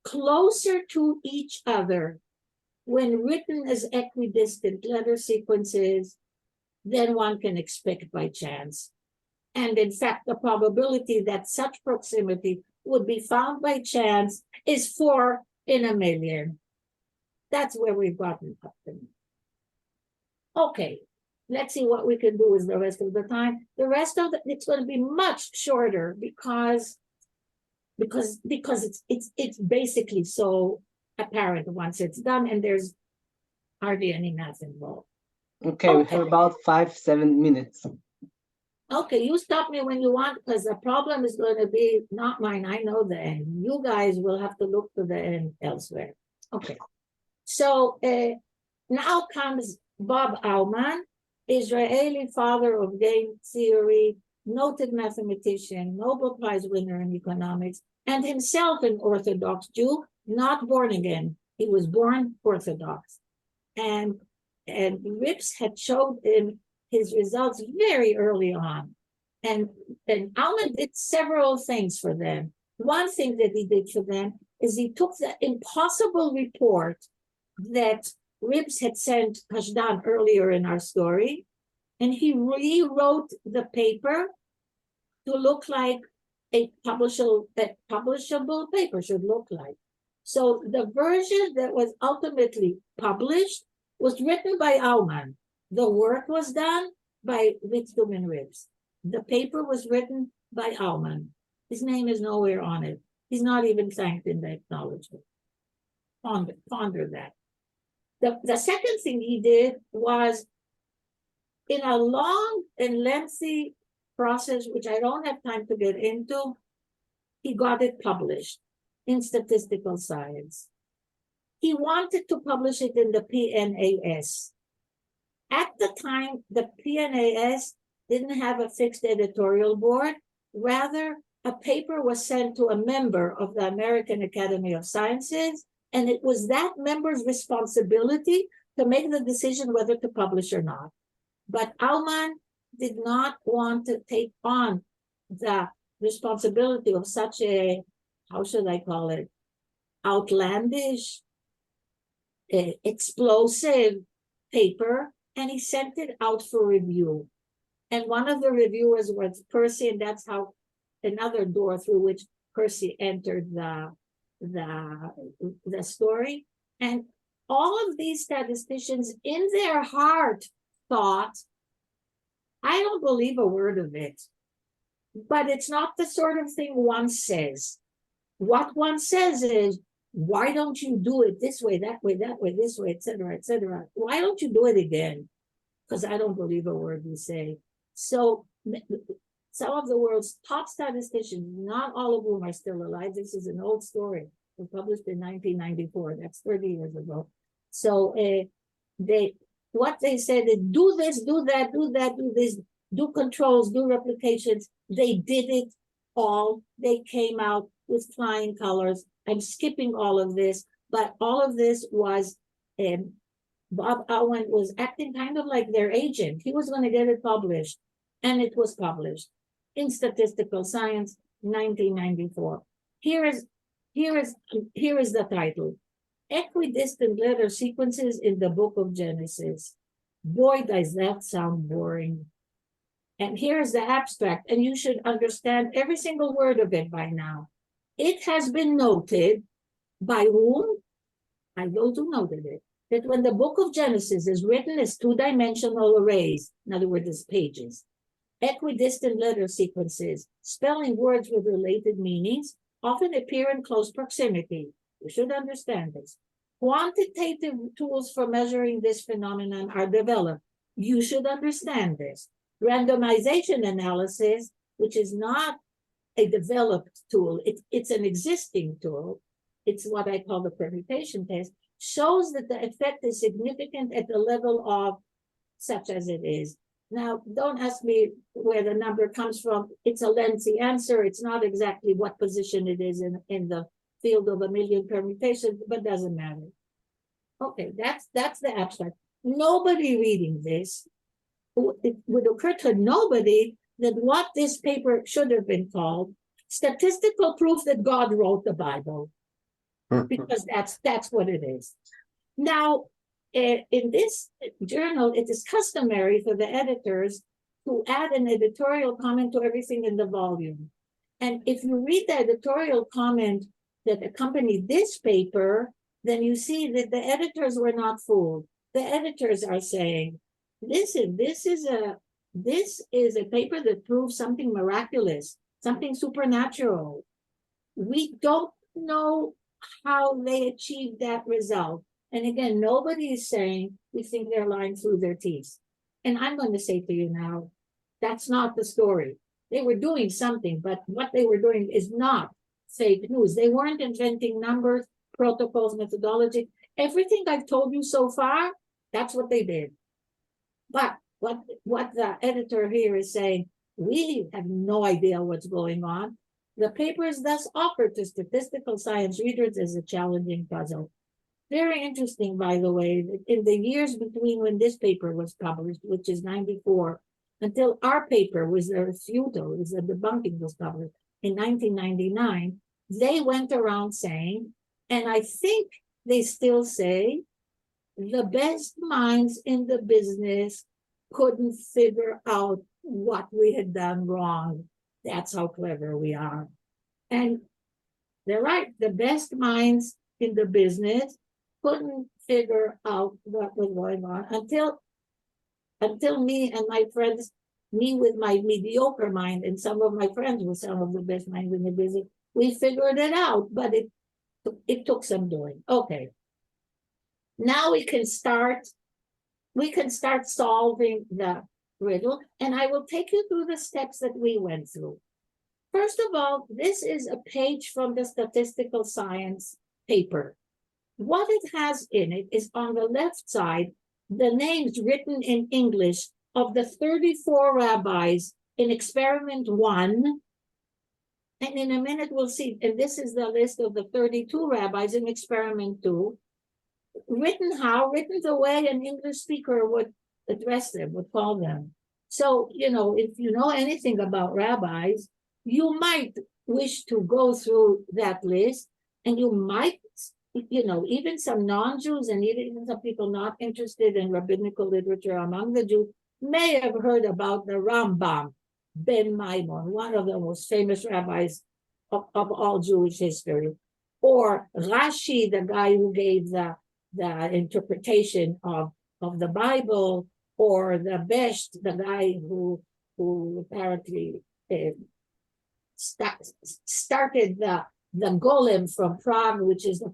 B: closer to each other when written as equidistant letter sequences than one can expect by chance. And in fact, the probability that such proximity would be found by chance is 4 in 1,000,000. That's where we've gotten up to. Okay, let's see what we can do with the rest of the time. The rest of it's going to be much shorter because it's basically so apparent once it's done, and there's hardly any math involved.
A: Okay, we have about 5-7 minutes.
B: Okay, you stop me when you want, because the problem is going to be not mine. I know the end. You guys will have to look to the end elsewhere. Okay, so now comes Bob Aumann, Israeli father of game theory, noted mathematician, Nobel Prize winner in economics, and himself an Orthodox Jew, not born again. He was born Orthodox. And Rips had showed him his results very early on. And Alman did several things for them. One thing that he did for them is he took the impossible report that Rips had sent Kashdan earlier in our story, and he rewrote the paper to look like a publishable paper should look like. So the version that was ultimately published was written by Alman. The work was done by Witztum and Rips. The paper was written by Alman. His name is nowhere on it. He's not even thanked in the acknowledgement. Ponder that. The second thing he did was, in a long and lengthy process, which I don't have time to get into, he got it published in statistical science. He wanted to publish it in the PNAS. At the time, the PNAS didn't have a fixed editorial board. Rather, a paper was sent to a member of the American Academy of Sciences, and it was that member's responsibility to make the decision whether to publish or not. But Alman did not want to take on the responsibility of such a, how should I call it, outlandish, explosive paper, and he sent it out for review. And one of the reviewers was Percy, and that's how another door through which Percy entered the story. And all of these statisticians in their heart thought, I don't believe a word of it, but it's not the sort of thing one says. What one says is, why don't you do it this way, that way, this way, etc., etc.? Why don't you do it again? Because I don't believe a word you say. So some of the world's top statisticians, not all of whom are still alive. This is an old story. It was published in 1994. That's 30 years ago. So what they said is, do this, do that, do that, do this, do controls, do replications. They did it all. They came out with flying colors. I'm skipping all of this, but all of this was, Bob Owen was acting kind of like their agent. He was going to get it published, and it was published in Statistical Science, 1994. Here is the title: Equidistant Letter Sequences in the Book of Genesis. Boy, does that sound boring. And here's the abstract, and you should understand every single word of it by now. It has been noted by whom? By those who noted it, that when the book of Genesis is written as two-dimensional arrays, in other words, as pages, equidistant letter sequences, spelling words with related meanings, often appear in close proximity. You should understand this. Quantitative tools for measuring this phenomenon are developed. You should understand this. Randomization analysis, which is not a developed tool, it's an existing tool, it's what I call the permutation test, shows that the effect is significant at the level of such as it is. Now, don't ask me where the number comes from. It's a lengthy answer. It's not exactly what position it is in the field of a million permutations, but doesn't matter. Okay, that's the abstract. Nobody reading this, it would occur to nobody that what this paper should have been called statistical proof that God wrote the Bible, because that's what it is. Now, in this journal, it is customary for the editors to add an editorial comment to everything in the volume. And if you read the editorial comment that accompanied this paper, then you see that the editors were not fooled. The editors are saying, listen, this is a paper that proves something miraculous, something supernatural. We don't know how they achieved that result. And again, nobody is saying we think they're lying through their teeth. And I'm going to say to you now, that's not the story. They were doing something, but what they were doing is not fake news. They weren't inventing numbers, protocols, methodology. Everything I've told you so far, that's what they did. But what the editor here is saying, we have no idea what's going on. The paper is thus offered to statistical science readers as a challenging puzzle. Very interesting, by the way, that in the years between when this paper was published, which is 94, until our paper was a refutal, was a debunking was published in 1999, they went around saying, and I think they still say, the best minds in the business couldn't figure out what we had done wrong. That's how clever we are. And they're right. The best minds in the business couldn't figure out what was going on until me and my friends, me with my mediocre mind and some of my friends with some of the best minds in the business, we figured it out, but it took some doing. Okay. Now we can start solving the riddle, and I will take you through the steps that we went through. First of all, this is a page from the statistical science paper. What it has in it is on the left side, the names written in English of the 34 rabbis in experiment 1. And in a minute, we'll see, and this is the list of the 32 rabbis in experiment 2. Written the way an English speaker would address them, would call them. So, if you know anything about rabbis, you might wish to go through that list, and you might, even some non-Jews and even some people not interested in rabbinical literature among the Jews may have heard about the Rambam ben Maimon, one of the most famous rabbis of all Jewish history, or Rashi, the guy who gave the interpretation of the Bible, or the Besht, the guy who apparently started the Golem from Prague, which is the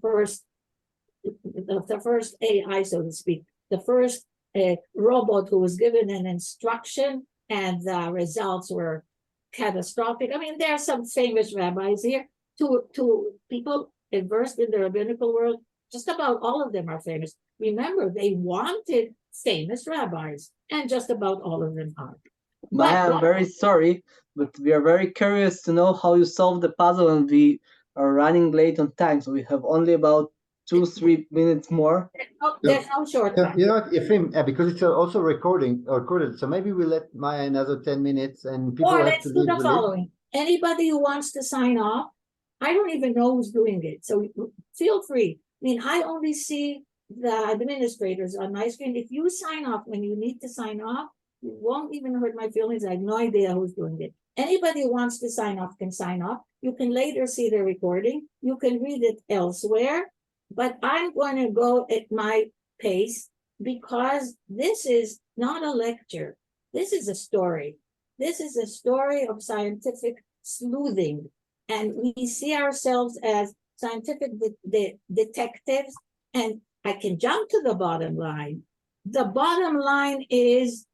B: first AI, so to speak, the first robot who was given an instruction and the results were catastrophic. I mean, there are some famous rabbis here. To people versed in the rabbinical world, just about all of them are famous. Remember, they wanted famous rabbis, and just about all of them are.
A: Maya, I'm very sorry, but we are very curious to know how you solved the puzzle, and we are running late on time, so we have only about 2-3 minutes more.
B: There's no shortcut.
F: You know what, Efim, because it's also recorded, so maybe we let Maya another 10 minutes and people
B: Or
F: have
B: let's
F: to
B: do
F: leave.
B: the following. Anybody who wants to sign off, I don't even know who's doing it, so feel free. I mean, I only see the administrators on my screen. If you sign off when you need to sign off, you won't even hurt my feelings. I have no idea who's doing it. Anybody who wants to sign off can sign off. You can later see the recording. You can read it elsewhere. But I'm going to go at my pace because this is not a lecture. This is a story. This is a story of scientific sleuthing. And we see ourselves as scientific detectives. And I can jump to the bottom line. The bottom line is...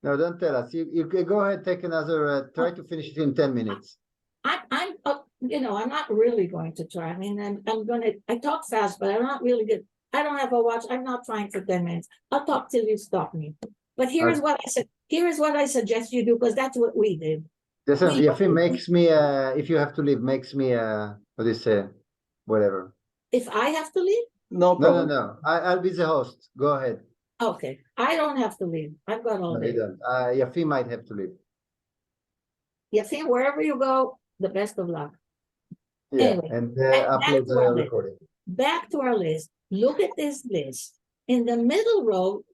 F: No, don't tell us. You can go ahead, take another, try to finish it in 10 minutes.
B: I'm not really going to try. I mean, I talk fast, but I'm not really good. I don't have a watch. I'm not trying for 10 minutes. I'll talk till you stop me. But here's what I said. Here is what I suggest you do, because that's what we did.
F: Yafim makes me, if you have to leave, makes me, what do you say, whatever.
B: If I have to leave?
A: No problem.
F: No. I'll be the host. Go ahead.
B: Okay. I don't have to leave. I've got all
F: No,
B: day.
F: you don't. Yafim might have to leave.
B: Yafim, wherever you go, the best of luck.
F: Yeah,
B: Anyway,
F: and
B: back
F: upload
B: to our
F: the
B: list.
F: recording.
B: Back to our list. Look at this list. In the middle row,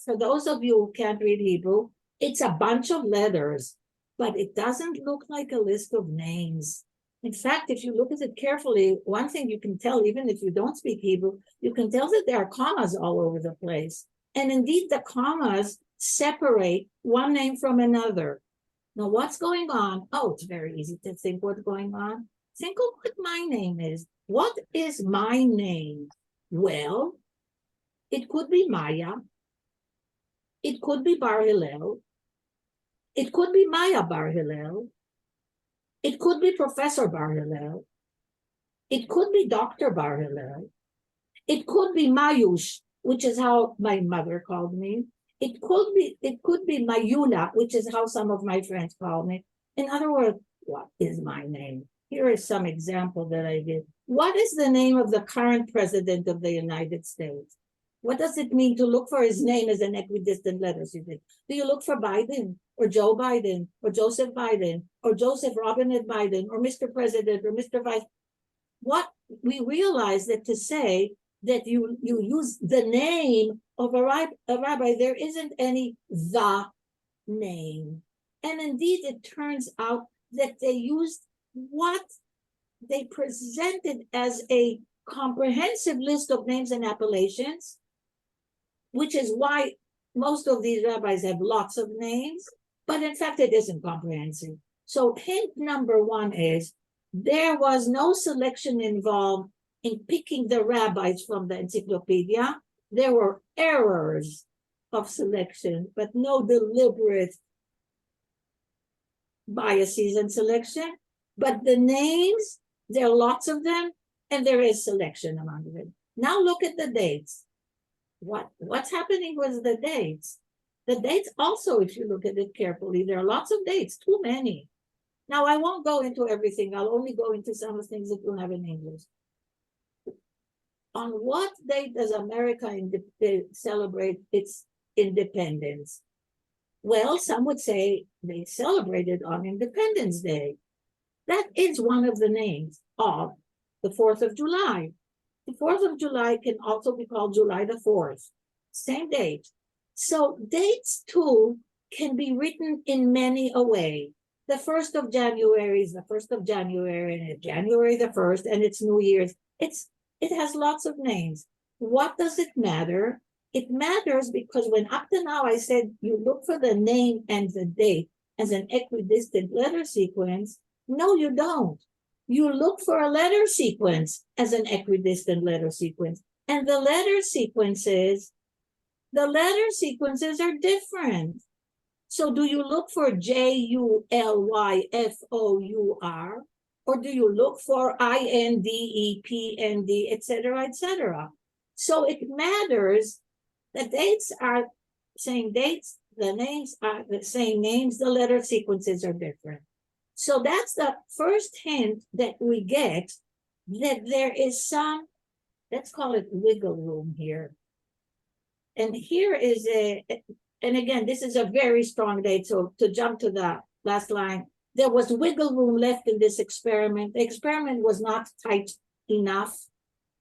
B: for those of you who can't read Hebrew, it's a bunch of letters, but it doesn't look like a list of names. In fact, if you look at it carefully, one thing you can tell, even if you don't speak Hebrew, you can tell that there are commas all over the place. And indeed, the commas separate one name from another. Now, what's going on? Oh, it's very easy to think what's going on. Think of what my name is. What is my name? Well, it could be Maya. It could be Bar Hillel. It could be Maya Bar Hillel. It could be Professor Bar Hillel. It could be Dr. Bar Hillel. It could be Mayush, which is how my mother called me. It could be Mayuna, which is how some of my friends call me. In other words, what is my name? Here is some example that I did. What is the name of the current president of the United States? What does it mean to look for his name as an equidistant letter sequence? Do you look for Biden or Joe Biden or Joseph Biden or Joseph Robinette Biden or Mr. President or Mr. Vice? What we realize that to say that you use the name of a rabbi, there isn't any the name. And indeed, it turns out that they used what they presented as a comprehensive list of names and appellations, which is why most of these rabbis have lots of names, but in fact, it isn't comprehensive. So hint number one is there was no selection involved in picking the rabbis from the encyclopedia. There were errors of selection, but no deliberate biases in selection. But the names, there are lots of them, and there is selection among them. Now look at the dates. What's happening with the dates? The dates also, if you look at it carefully, there are lots of dates, too many. Now, I won't go into everything. I'll only go into some of the things that you have in English. On what date does America celebrate its independence? Well, some would say they celebrated on Independence Day. That is one of the names of the 4th of July. The 4th of July can also be called July the 4th, same date. So dates too can be written in many a way. The 1st of January is the 1st of January, and it's January the 1st, and it's New Year's. It has lots of names. What does it matter? It matters because when up to now I said you look for the name and the date as an equidistant letter sequence, no, you don't. You look for a letter sequence as an equidistant letter sequence. And the letter sequences are different. So do you look for JULYFOUR, or do you look for INDEPND, etc., etc.? So it matters. The dates are same dates, the names are the same names, the letter sequences are different. So that's the first hint that we get that there is some, let's call it wiggle room here. And here is and again, this is a very strong date. So to jump to the last line, there was wiggle room left in this experiment. The experiment was not tight enough.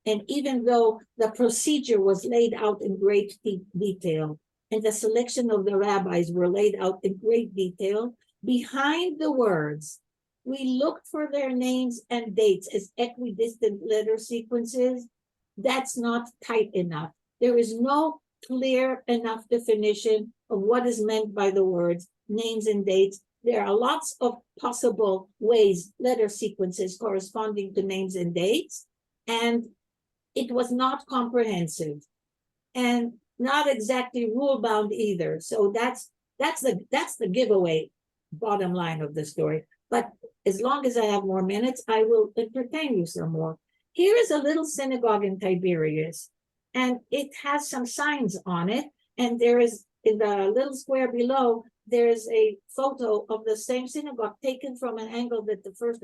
B: And even though the procedure was laid out in great detail, and the selection of the rabbis were laid out in great detail, behind the words, we looked for their names and dates as equidistant letter sequences. That's not tight enough. There is no clear enough definition of what is meant by the words names and dates. There are lots of possible ways, letter sequences corresponding to names and dates, and it was not comprehensive and not exactly rule bound either. So that's the giveaway bottom line of the story. But as long as I have more minutes, I will entertain you some more. Here is a little synagogue in Tiberias, and it has some signs on it. And there is, in the little square below, there's a photo of the same synagogue taken from an angle that the first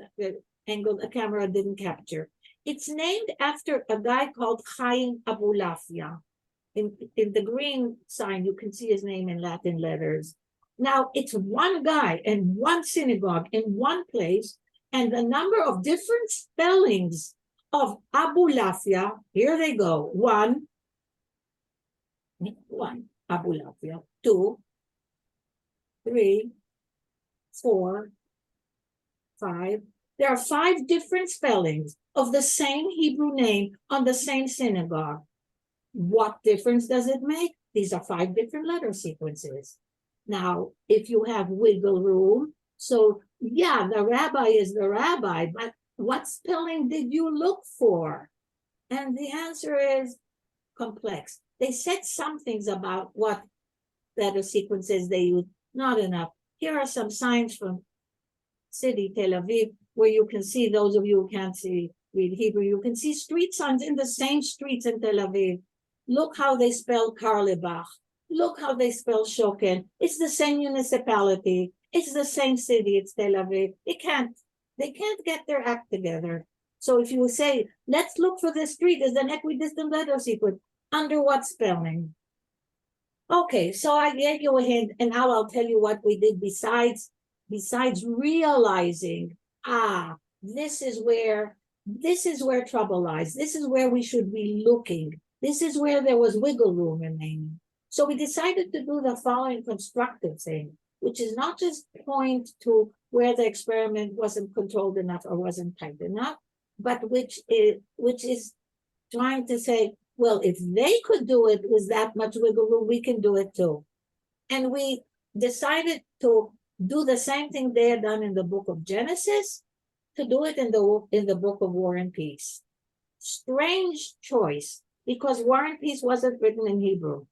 B: angle the camera didn't capture. It's named after a guy called Chaim Abulafia. In the green sign, you can see his name in Latin letters. Now, it's one guy and one synagogue in one place, and the number of different spellings of Abulafia, here they go. One, Abulafia, 2, 3, 4, 5. There are 5 different spellings of the same Hebrew name on the same synagogue. What difference does it make? These are 5 different letter sequences. Now, if you have wiggle room, so yeah, the rabbi is the rabbi, but what spelling did you look for? And the answer is complex. They said some things about what letter sequences they use, not enough. Here are some signs from city, Tel Aviv, where you can see, those of you who can't read Hebrew, you can see street signs in the same streets in Tel Aviv. Look how they spell Karlebach. Look how they spell Shoken. It's the same municipality. It's the same city. It's Tel Aviv. It can't They can't get their act together. So if you say, let's look for the street as an equidistant letter sequence, under what spelling? Okay, so I gave you a hint, and now I'll tell you what we did besides realizing, this is where trouble lies. This is where we should be looking. This is where there was wiggle room remaining. So we decided to do the following constructive thing, which is not just point to where the experiment wasn't controlled enough or wasn't tight enough, but which is trying to say, well, if they could do it with that much wiggle room, we can do it too. And we decided to do the same thing they had done in the book of Genesis, to do it in the book of War and Peace. Strange choice, because War and Peace wasn't written in Hebrew.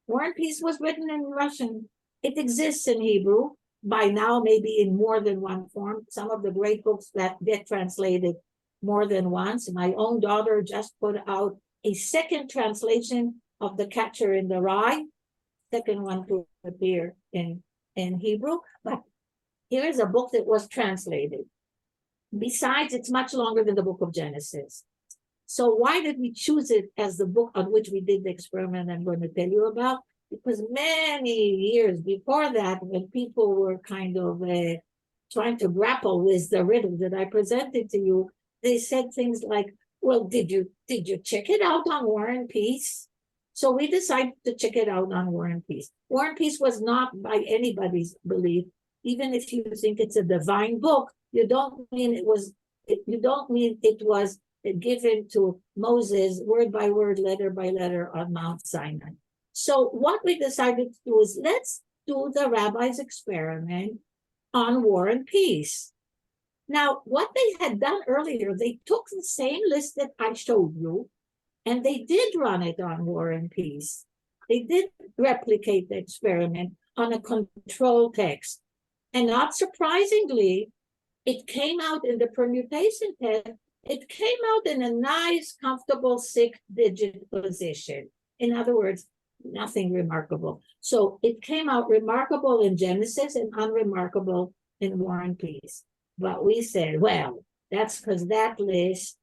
B: War and Peace was written in Russian. It exists in Hebrew by now, maybe in more than one form. Some of the great books that get translated more than once. My own daughter just put out a second translation of The Catcher in the Rye, second one to appear in Hebrew. But here is a book that was translated. Besides, it's much longer than the book of Genesis. So why did we choose it as the book on which we did the experiment I'm going to tell you about? Because many years before that, when people were kind of trying to grapple with the riddle that I presented to you, they said things like, well, did you check it out on War and Peace? So we decided to check it out on War and Peace. War and Peace was not, by anybody's belief, even if you think it's a divine book, you don't mean it was given to Moses word by word, letter by letter on Mount Sinai. So what we decided to do is, let's do the rabbi's experiment on War and Peace. Now, what they had done earlier, they took the same list that I showed you, and they did run it on War and Peace. They did replicate the experiment on a control text. And not surprisingly, it came out in the permutation test. It came out in a nice, comfortable 6-digit position. In other words, nothing remarkable. So it came out remarkable in Genesis and unremarkable in War and Peace. But we said, well, that's because that list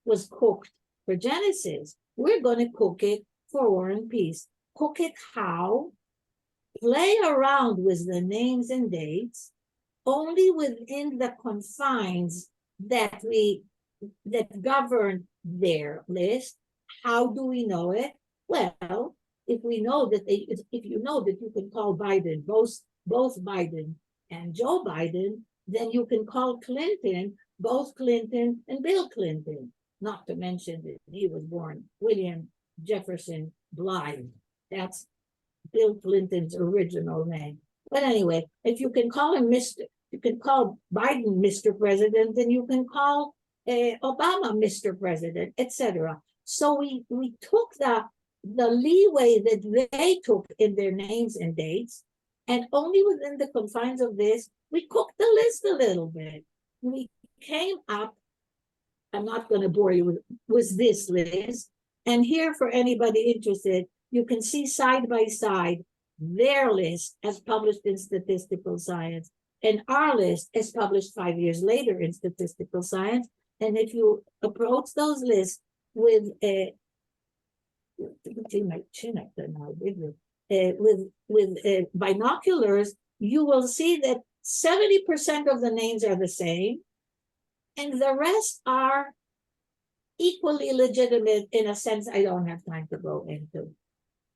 B: was cooked for Genesis. We're going to cook it for War and Peace. Cook it how? Play around with the names and dates, only within the confines that govern their list. How do we know it? Well, if you know that you can call Biden both Biden and Joe Biden, then you can call Clinton both Clinton and Bill Clinton. Not to mention that he was born William Jefferson Blythe. That's Bill Clinton's original name. But anyway, if you can call him you can call Biden Mr. President, then you can call Obama Mr. President, etc. So we took the leeway that they took in their names and dates, and only within the confines of this, we cooked the list a little bit. We came up, I'm not going to bore you with this list, and here for anybody interested, you can see side by side their list as published in Statistical Science and our list as published 5 years later in Statistical Science. And if you approach those lists with binoculars, you will see that 70% of the names are the same, and the rest are equally legitimate in a sense I don't have time to go into.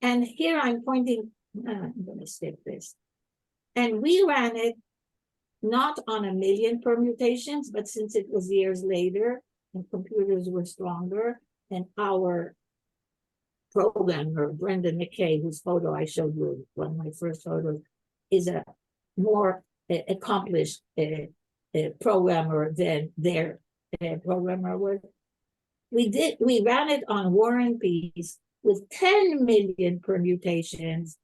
B: And here I'm pointing, I'm going to skip this. And we ran it not on 1 million permutations, but since it was years later and computers were stronger, and our programmer, Brendan McKay, whose photo I showed you, one of my first photos, is a more accomplished programmer than their programmer was. We ran it on War and Peace with 10 million permutations,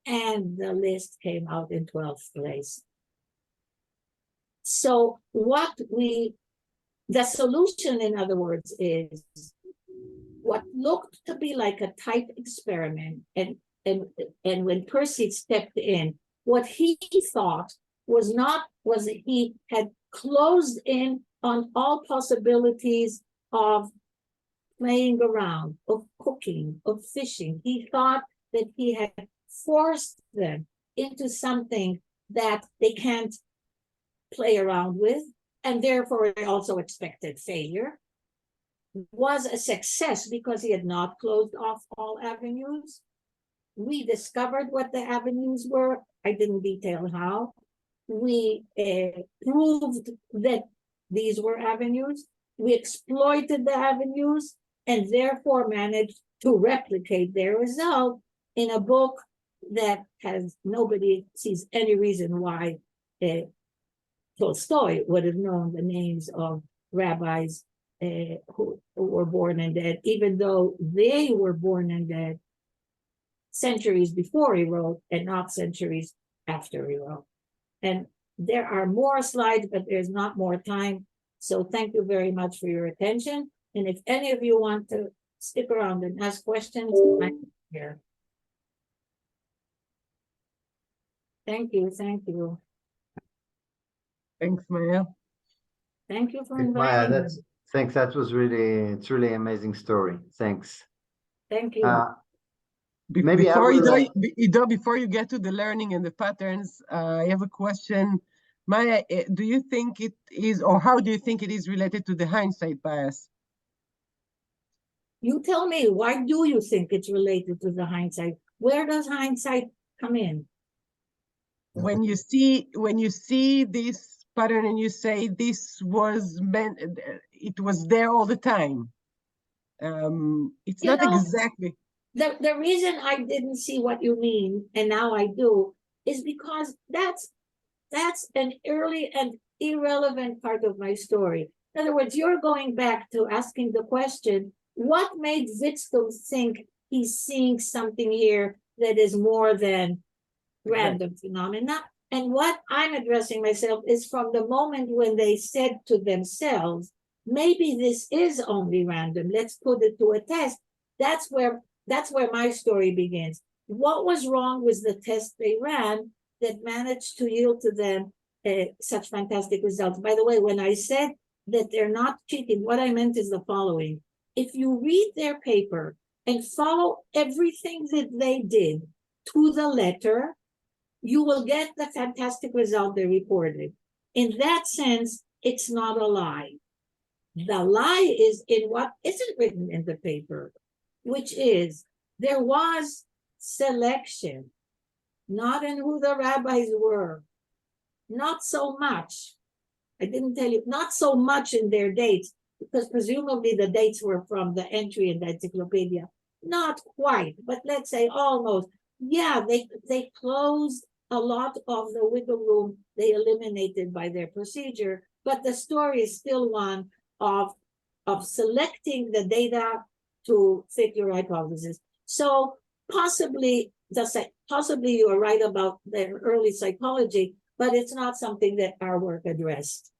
B: and the list came out in 12th place. So the solution, in other words, is what looked to be like a type experiment, and when Percy stepped in, what he thought was he had closed in on all possibilities of playing around, of cooking, of fishing. He thought that he had forced them into something that they can't play around with, and therefore he also expected failure. Was a success because he had not closed off all avenues. We discovered what the avenues were. I didn't detail how. We proved that these were avenues. We exploited the avenues and therefore managed to replicate their result in a book that has nobody sees any reason why Tolstoy would have known the names of rabbis who were born and dead, even though they were born and dead centuries before he wrote and not centuries after he wrote. And there are more slides, but there's not more time. So thank you very much for your attention. And if any of you want to stick around and ask questions, I'm here. Thank you. Thank you.
C: Thanks, Maya.
B: Thank you for
F: Maya,
B: inviting me.
F: thanks. That was it's really amazing story. Thanks.
B: Thank you.
F: Maybe
C: Before
F: Ido,
C: before you get to the learning and the patterns, I have a question. Maya, do you think it is, or how do you think it is related to the hindsight bias?
B: You tell me, why do you think it's related to the hindsight? Where does hindsight come in?
C: When you see this pattern and you say this was meant, it was there all the time. It's
B: You
C: not
B: know,
C: exactly.
B: The reason I didn't see what you mean, and now I do, is because that's an early and irrelevant part of my story. In other words, you're going back to asking the question, what made Witztum think he's seeing something here that is more than random phenomena? And what I'm addressing myself is from the moment when they said to themselves, maybe this is only random, let's put it to a test. That's where my story begins. What was wrong with the test they ran that managed to yield to them such fantastic results? By the way, when I said that they're not cheating, what I meant is the following. If you read their paper and follow everything that they did to the letter, you will get the fantastic result they reported. In that sense, it's not a lie. The lie is in what isn't written in the paper, which is there was selection, not in who the rabbis were, not so much. I didn't tell you, not so much in their dates, because presumably the dates were from the entry in the encyclopedia. Not quite, but let's say almost. Yeah, they closed a lot of the wiggle room they eliminated by their procedure, but the story is still one of selecting the data to fit your hypothesis. So possibly you are right about the early psychology, but it's not something that our work addressed.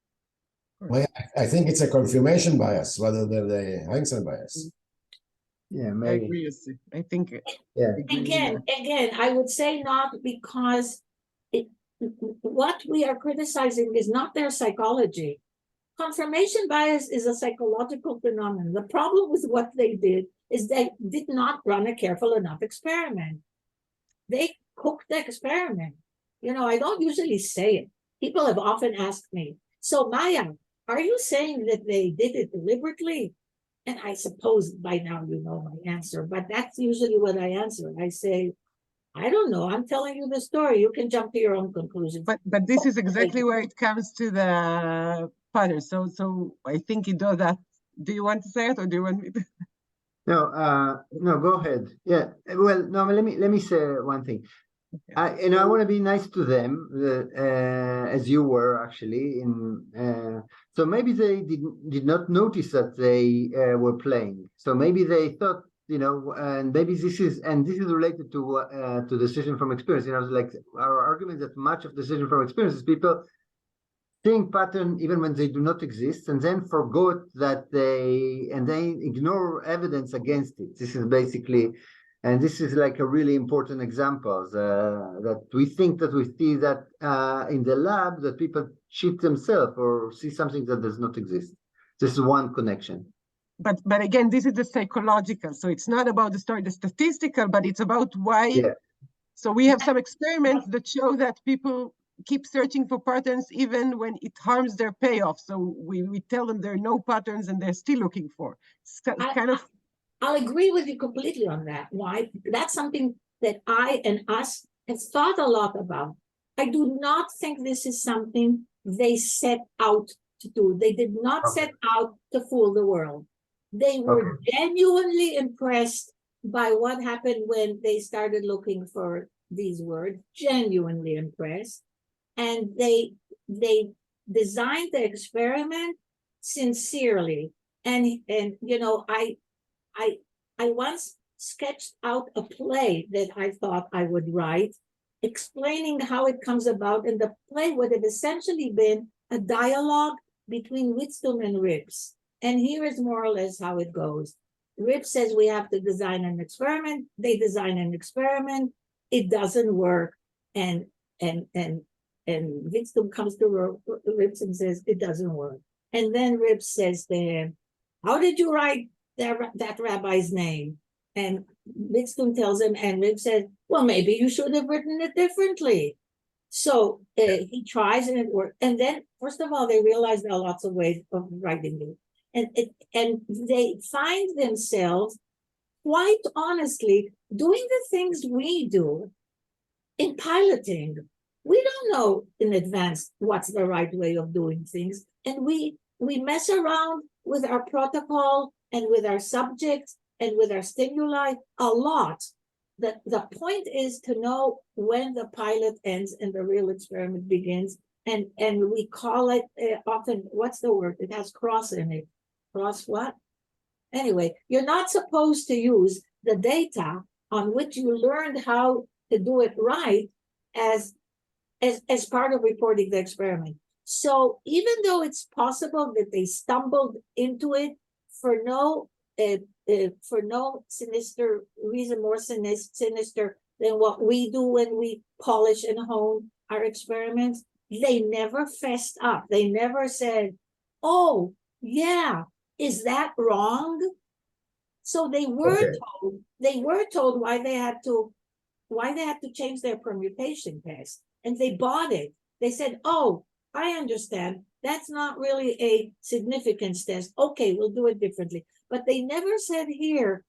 G: Well, I think it's a confirmation bias rather than the hindsight bias.
F: yeah,
C: I
F: maybe.
C: agree with you. I think.
F: Yeah.
B: Again, I would say not, because what we are criticizing is not their psychology. Confirmation bias is a psychological phenomenon. The problem with what they did is they did not run a careful enough experiment. They cooked the experiment. You know, I don't usually say it. People have often asked me, so Maya, are you saying that they did it deliberately? And I suppose by now you know my answer, but that's usually what I answer. I say, I don't know. I'm telling you the story. You can jump to your own conclusions.
C: But this is exactly where it comes to the pattern. So I think you do that. Do you want to say it, or do you want me to?
F: No, go ahead. Yeah. Well, no, let me say one thing. Okay. I want to be nice to them, as you were actually. So maybe they did not notice that they were playing. So maybe they thought, you know, and maybe this is related to decision from experience. You know, like our argument that much of decision from experience is people seeing pattern even when they do not exist, and then forgot that they ignore evidence against it. This is basically And this is like a really important example that we think that we see that in the lab, that people cheat themselves or see something that does not exist. This is one connection.
C: But again, this is the psychological. So it's not about the story, the statistical, but it's about why.
F: Yeah.
C: So we have some experiments that show that people keep searching for patterns even when it harms their payoff. So we tell them there are no patterns and they're still looking for. It's kind of.
B: I'll agree with you completely on that. Why? That's something that I and us have thought a lot about. I do not think this is something they set out to do. They did not set out to fool the world. They were genuinely impressed by what happened when they started looking for these words, genuinely impressed. And they designed the experiment sincerely. And you know, I once sketched out a play that I thought I would write, explaining how it comes about. And the play would have essentially been a dialogue between Whitstone and Rips. And here is more or less how it goes. Rip says we have to design an experiment. They design an experiment. It doesn't work. And Whitstone comes to Rips and says it doesn't work. And then Rips says to him, how did you write that rabbi's name? And Whitstone tells him, and Rip says, well, maybe you should have written it differently. So he tries and it works. And then, first of all, they realize there are lots of ways of writing it. And they find themselves, quite honestly, doing the things we do in piloting. We don't know in advance what's the right way of doing things. And we mess around with our protocol and with our subjects and with our stimuli a lot. The point is to know when the pilot ends and the real experiment begins. And we call it often, what's the word? It has cross in it. Cross what? Anyway, you're not supposed to use the data on which you learned how to do it right as part of reporting the experiment. So even though it's possible that they stumbled into it for no sinister reason, more sinister than what we do when we polish and hone our experiments, they never fessed up. They never said, oh, yeah, is that wrong? So they were told why they had to change their permutation test, and they bought it. They said, oh, I understand. That's not really a significance test. Okay, we'll do it differently. But they never said here,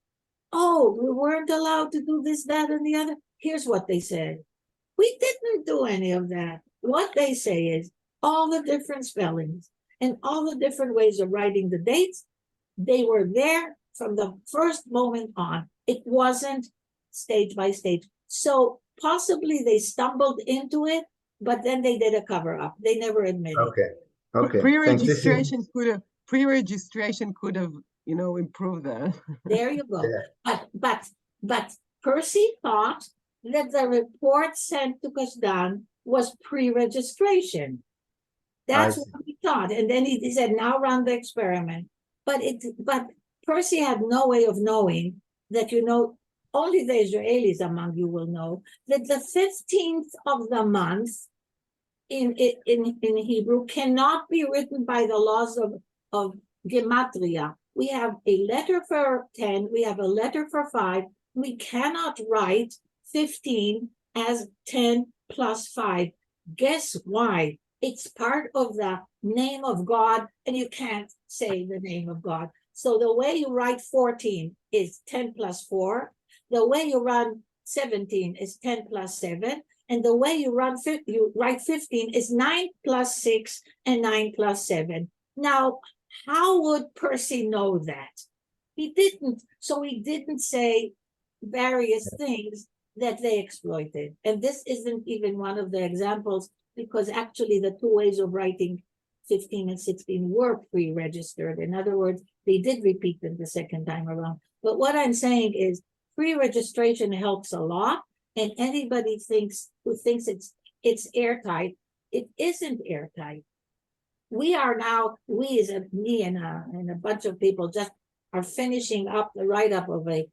B: oh, we weren't allowed to do this, that, and the other. Here's what they said. We didn't do any of that. What they say is all the different spellings and all the different ways of writing the dates, they were there from the first moment on. It wasn't stage by stage. So possibly they stumbled into it, but then they did a cover up. They never admitted.
F: Okay.
C: Pre-registration could have, improved that.
B: There you go.
F: Yeah.
B: But Percy thought that the report sent to Kasdan was pre-registration. That's what he thought. And then he said, now run the experiment. But Percy had no way of knowing that, only the Israelis among you will know that the 15th of the month in Hebrew cannot be written by the laws of gematria. We have a letter for 10, we have a letter for 5. We cannot write 15 as 10 plus 5. Guess why? It's part of the name of God, and you can't say the name of God. So the way you write 14 is 10 plus 4. The way you run 17 is 10 plus 7. And the way you write 15 is 9 plus 6 and 9 plus 7. Now, how would Percy know that? He didn't. So he didn't say various things that they exploited. And this isn't even one of the examples, because actually the two ways of writing 15 and 16 were pre-registered. In other words, they did repeat them the second time around. But what I'm saying is pre-registration helps a lot. And anybody who thinks it's airtight, it isn't airtight. We are now, me and a bunch of people just are finishing up the write-up of a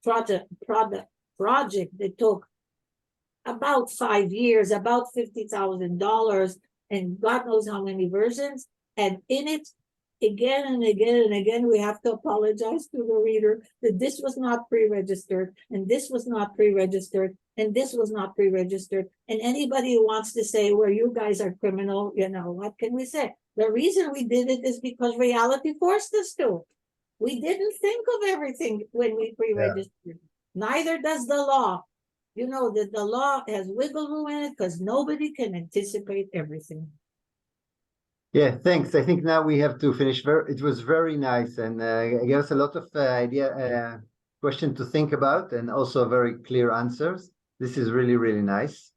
B: project that took about 5 years, about $50,000, and God knows how many versions. And in it, again and again and again, we have to apologize to the reader that this was not pre-registered, and this was not pre-registered, and this was not pre-registered. And anybody who wants to say, well, you guys are criminal, you know, what can we say? The reason we did it is because reality forced us to. We didn't think of everything when we pre-registered. Neither does the law. You know that the law has wiggle room in it because nobody can anticipate everything.
F: Yeah, thanks. I think now we have to finish. It was very nice and gave us a lot of question to think about and also very clear answers. This is really, really nice.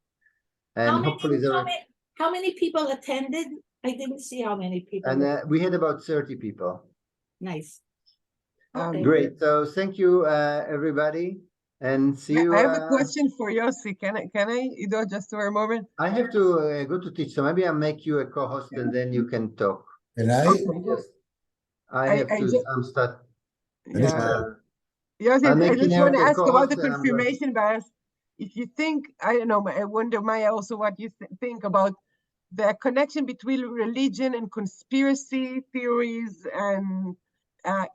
F: And hopefully
B: how many people attended? I didn't see how many people.
F: And we had about 30 people.
B: Nice.
C: Okay.
F: Great. So thank you, everybody. And see you.
C: I have a question for Yossi. Can I, Ido, just for a moment?
F: I have to go to teach, so maybe I'll make you a co-host and then you can talk.
G: And
F: I have to start.
C: Yeah. Yossi, I just want to ask about the confirmation bias. If you think, I don't know, I wonder, Maya, also what you think about the connection between religion and conspiracy theories, and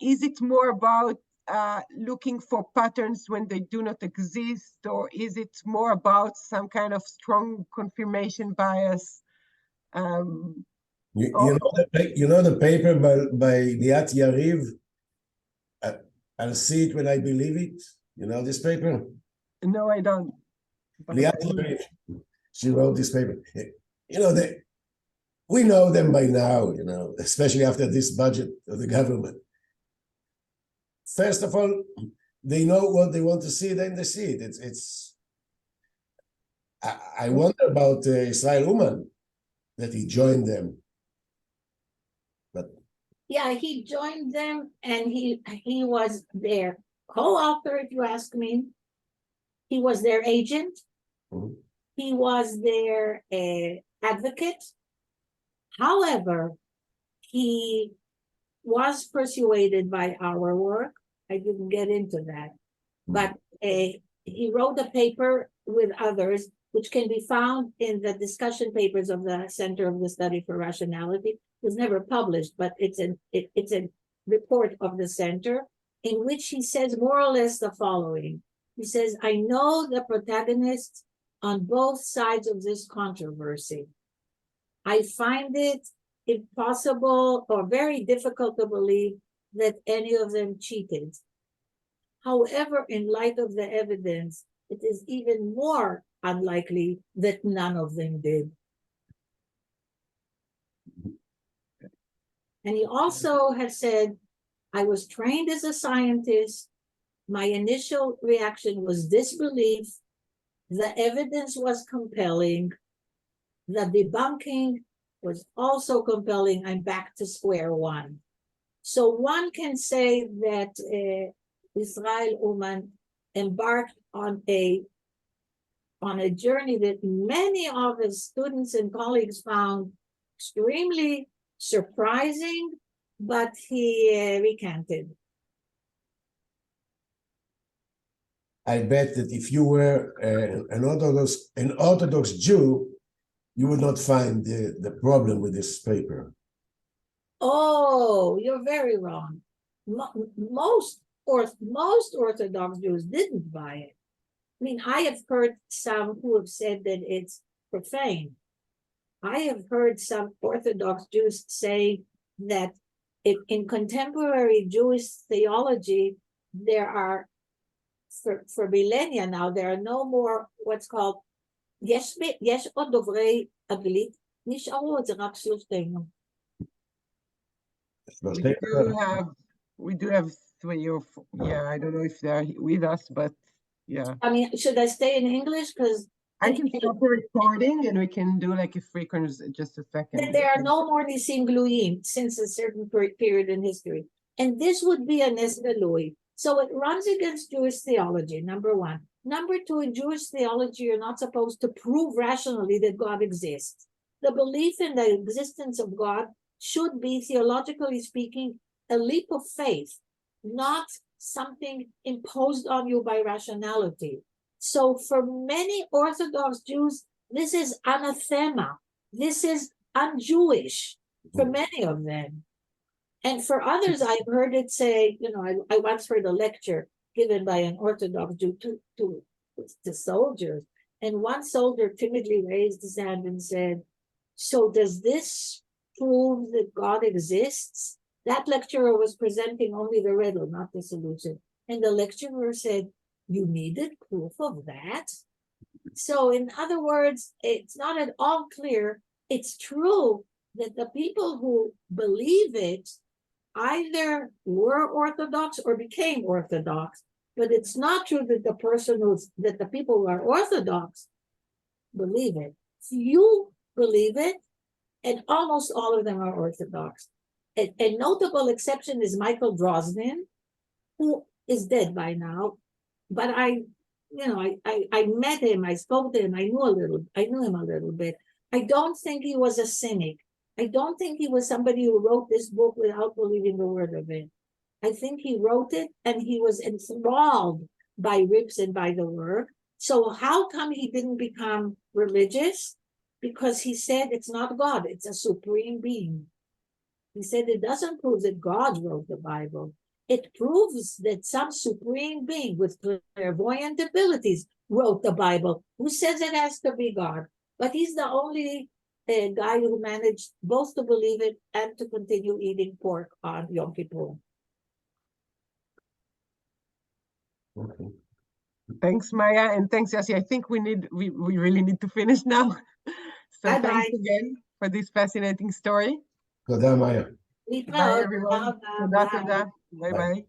C: is it more about looking for patterns when they do not exist, or is it more about some kind of strong confirmation bias?
G: You know the paper by Liat Yariv, I'll see it when I believe it. You know this paper?
C: No, I don't.
G: Liat Yariv, she wrote this paper. You know, we know them by now, you know, especially after this budget of the government. First of all, they know what they want to see, then they see it. I wonder about Israel Uman, that he joined them. But
B: yeah, he joined them, and he was their co-author, if you ask me. He was their agent. Mm-hmm. He was their advocate. However, he was persuaded by our work. I didn't get into that. But he wrote a paper with others, which can be found in the discussion papers of the Center of the Study for Rationality. It was never published, but it's a report of the center in which he says more or less the following. He says, I know the protagonists on both sides of this controversy. I find it impossible or very difficult to believe that any of them cheated. However, in light of the evidence, it is even more unlikely that none of them did. And he also has said, I was trained as a scientist. My initial reaction was disbelief. The evidence was compelling. The debunking was also compelling. I'm back to square one. So one can say that Israel Uman embarked on a journey that many of his students and colleagues found extremely surprising, but he recanted.
G: I bet that if you were an Orthodox Jew, you would not find the problem with this paper.
B: Oh, you're very wrong. Most Orthodox Jews didn't buy it. I mean, I have heard some who have said that it's profane. I have heard some Orthodox Jews say that in contemporary Jewish theology, there are, for millennia now, there are no more what's called יש עוד דוברי אנגלית, נשארו את זה רק שלושתנו.
C: We do have 3 or 4. Yeah, I don't know if they're with us, but yeah.
B: I mean, should I stay in English? Because
C: I can stop the recording and we can do like a frequency, just a second.
B: There are no more Nisim Gluyim since a certain period in history. And this would be a Nes Galui. So it runs against Jewish theology, number one. Number two, in Jewish theology, you're not supposed to prove rationally that God exists. The belief in the existence of God should be, theologically speaking, a leap of faith, not something imposed on you by rationality. So for many Orthodox Jews, this is anathema. This is un-Jewish for many of them. And for others, I've heard it say, you know, I once heard a lecture given by an Orthodox Jew to soldiers. And one soldier timidly raised his hand and said, so does this prove that God exists? That lecturer was presenting only the riddle, not the solution. And the lecturer said, you needed proof of that? So in other words, it's not at all clear. It's true that the people who believe it either were Orthodox or became Orthodox, but it's not true that that the people who are Orthodox believe it. Few believe it, and almost all of them are Orthodox. A notable exception is Michael Drosnin, who is dead by now, but I met him, I spoke to him, I knew him a little bit. I don't think he was a cynic. I don't think he was somebody who wrote this book without believing the word of it. I think he wrote it and he was enthralled by Rips and by the work. So how come he didn't become religious? Because he said it's not God, it's a supreme being. He said it doesn't prove that God wrote the Bible. It proves that some supreme being with clairvoyant abilities wrote the Bible. Who says it has to be God? But he's the only guy who managed both to believe it and to continue eating pork on Yom Kippur.
G: Okay.
C: Thanks, Maya, and thanks, Yossi. I think we really need to finish now. So
B: Bye-bye.
C: thanks again for this fascinating story.
G: תודה, מאיה.
C: Bye, everyone.
B: Bye.
C: Toda. Bye-bye.